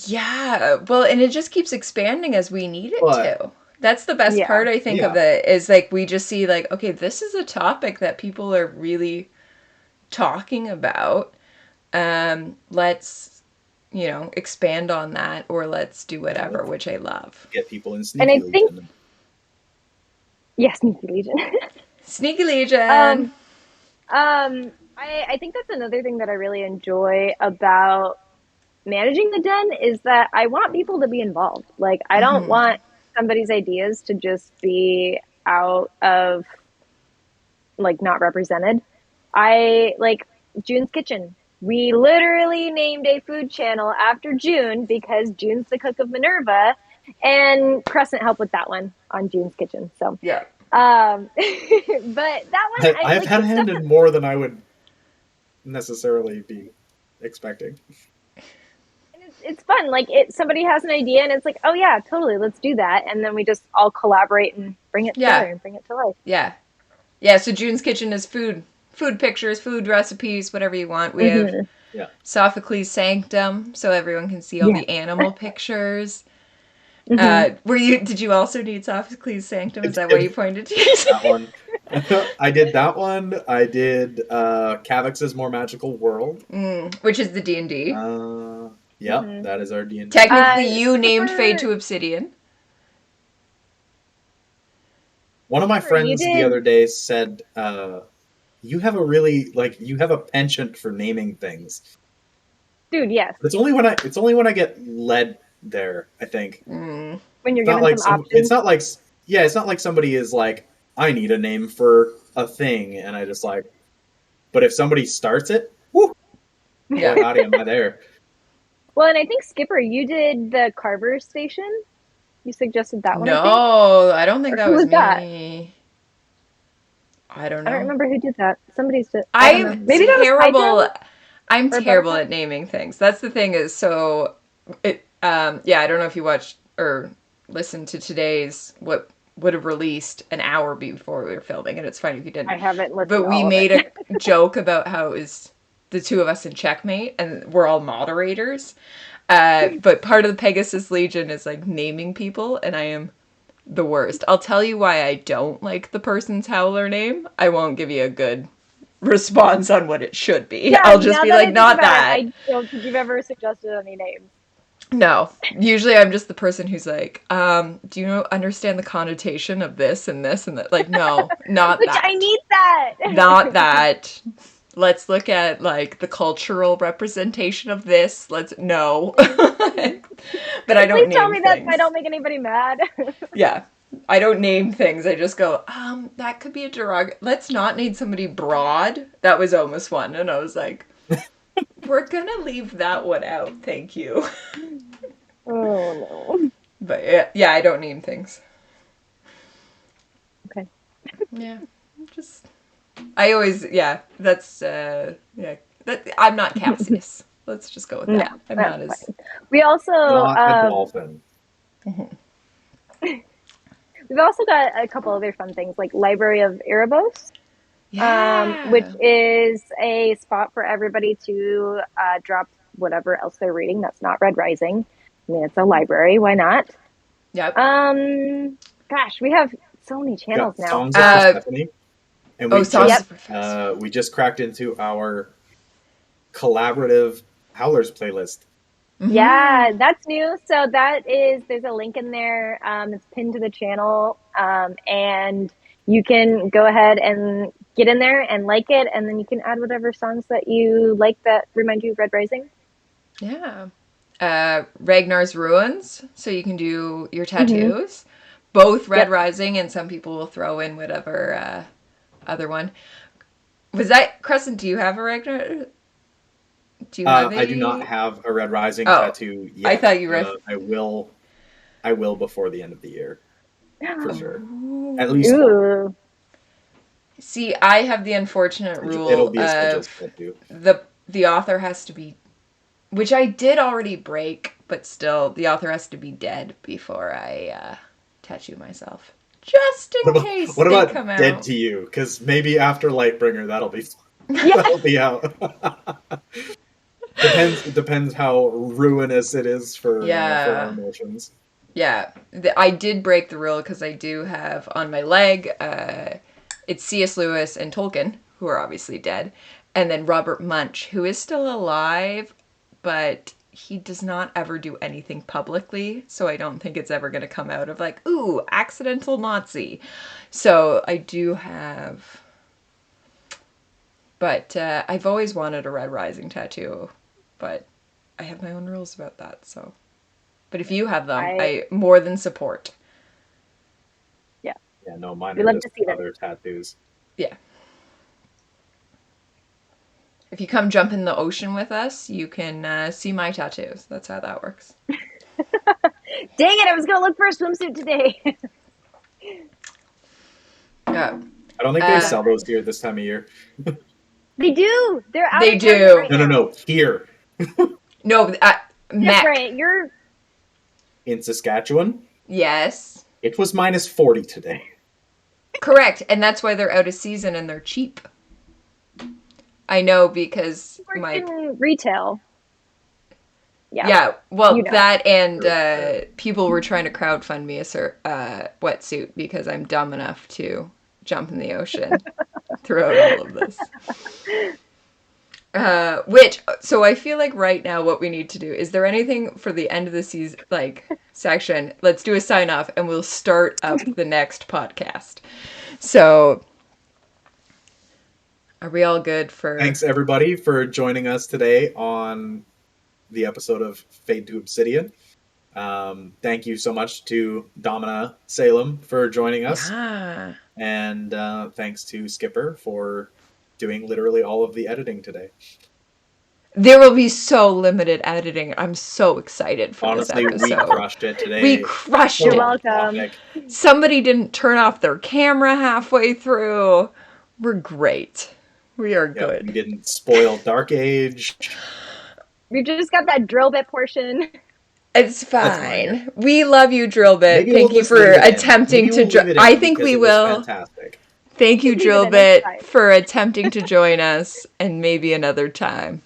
Yeah, well, and it just keeps expanding as we need it to. That's the best part, I think, of it, is like we just see like, okay, this is a topic that people are really talking about. Let's, expand on that, or let's do whatever, which I love. Get people in Sneaky Legion. And I think, Sneaky Legion. Sneaky Legion. I think that's another thing that I really enjoy about managing the den is that I want people to be involved. Like, I don't want somebody's ideas to just be out of, like, not represented. I like June's Kitchen. We literally named a food channel after June because June's the cook of Minerva, and Crescent helped with that one on June's Kitchen. So yeah. But that one I've had a hand in more than I would necessarily be expecting. It's fun. Like, somebody has an idea and it's like, oh yeah, totally, let's do that, and then we just all collaborate and bring it together and bring it to life. Yeah. So June's Kitchen is food pictures, food recipes, whatever you want. We have Sophocles' Sanctum, so everyone can see all the animal pictures. Did you also need Sophocles' Sanctum? Is that why you pointed to that one? I did that one. I did Cavix's More Magical World, which is the D&D. That is our D&D. Technically, you named Fade to Obsidian. One of my friends the other day said, you have a penchant for naming things. Dude, yes. It's only when I get led there, I think. When you're given some options. It's not like somebody is like, I need a name for a thing, and I just like, but if somebody starts it, whoo! Yeah, howdy, am I there? Well, and I think, Skipper, you did the Carver Station. You suggested that one. No, I don't think that was me. I don't know. I don't remember who did that. Somebody's did. I'm terrible. I'm terrible at naming things. That's the thing. Is so. I don't know if you watched or listened to today's what would have released an hour before we were filming, and it's funny if you didn't. I haven't listened. But we made a joke about how it was the two of us in Checkmate, and we're all moderators. But part of the Pegasus Legion is like naming people, and I am the worst. I'll tell you why I don't like the person's howler name. I won't give you a good response on what it should be. Yeah, I'll just be like, not that. I don't think you've ever suggested any names. No. Usually I'm just the person who's like, do you understand the connotation of this and this and that? Like, no, not that. I need that. Not that. Let's look at like the cultural representation of this. No. But I don't Please tell me things. that I don't make anybody mad. Yeah. I don't name things. I just go, that could be a derogatory. Let's not name somebody broad. That was almost one. And I was like, we're going to leave that one out. Thank you. Oh, no. But yeah, I don't name things. Okay. Yeah. I always, that's, I'm not Cassius. Let's just go with that. I'm not as... Fine. We also... Not a dolphin. We've also got a couple other fun things, like Library of Erebos, which is a spot for everybody to drop whatever else they're reading that's not Red Rising. I mean, it's a library. Why not? Yep. Gosh, we have so many channels now. Songs of Persephone. And Songs we just cracked into our collaborative Howlers playlist. Mm-hmm. Yeah, that's new. So there's a link in there. It's pinned to the channel. And you can go ahead and get in there and like it. And then you can add whatever songs that you like that remind you of Red Rising. Yeah. Ragnar's Ruins. So you can do your tattoos. Both Red Rising, and some people will throw in whatever other one. Was that Crescent? Do you have a Ragnar? Do you have I do not have a Red Rising tattoo yet. I thought you I will before the end of the year. For sure. At least one. See, I have the unfortunate rule it'll be a tattoo. The author has to be, which I did already break, but still, the author has to be dead before I tattoo myself. Just in case what they about come out. Dead to You? Because maybe after Lightbringer, that'll be out. Depends how ruinous it is for our emotions. Yeah, I did break the rule because I do have on my leg, it's C.S. Lewis and Tolkien, who are obviously dead, and then Robert Munch, who is still alive, but he does not ever do anything publicly, so I don't think it's ever going to come out of like, ooh, accidental Nazi. So I do have... But I've always wanted a Red Rising tattoo, but I have my own rules about that, so... But if you have them, I more than support. Yeah. Yeah, no, mine are just other tattoos. Yeah. If you come jump in the ocean with us, you can see my tattoos. That's how that works. Dang it, I was going to look for a swimsuit today. Yeah. I don't think they sell those here this time of year. They do. They're out. They do. Right No. Here. No, different. You're in Saskatchewan. Yes. It was -40 today. Correct, and that's why they're out of season and they're cheap. I know because in retail. Yeah. Yeah. Well, that and people were trying to crowdfund me a wetsuit because I'm dumb enough to jump in the ocean throughout all of this. So I feel like right now what we need to do, is there anything for the end of the season, section? Let's do a sign off and we'll start up the next podcast. So are we all good for... Thanks everybody for joining us today on the episode of Fade to Obsidian. Thank you so much to Domina Salem for joining us. Yeah. And thanks to Skipper for doing literally all of the editing today. There will be so limited editing. I'm so excited for this episode. Honestly, we crushed it today. We crushed it. You're welcome. Somebody didn't turn off their camera halfway through. We're great. We are good. We didn't spoil Dark Age. We just got that drill bit portion. It's fine. We love you, Drillbit. Maybe Thank you for attempting to... I think we will. Fantastic. Thank you, Drillbit, for attempting to join us, and maybe another time.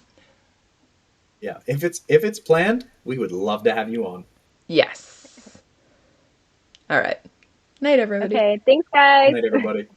Yeah, if it's planned, We would love to have you on. Yes. All right. Night, everybody. Okay, thanks, guys. Good night, everybody.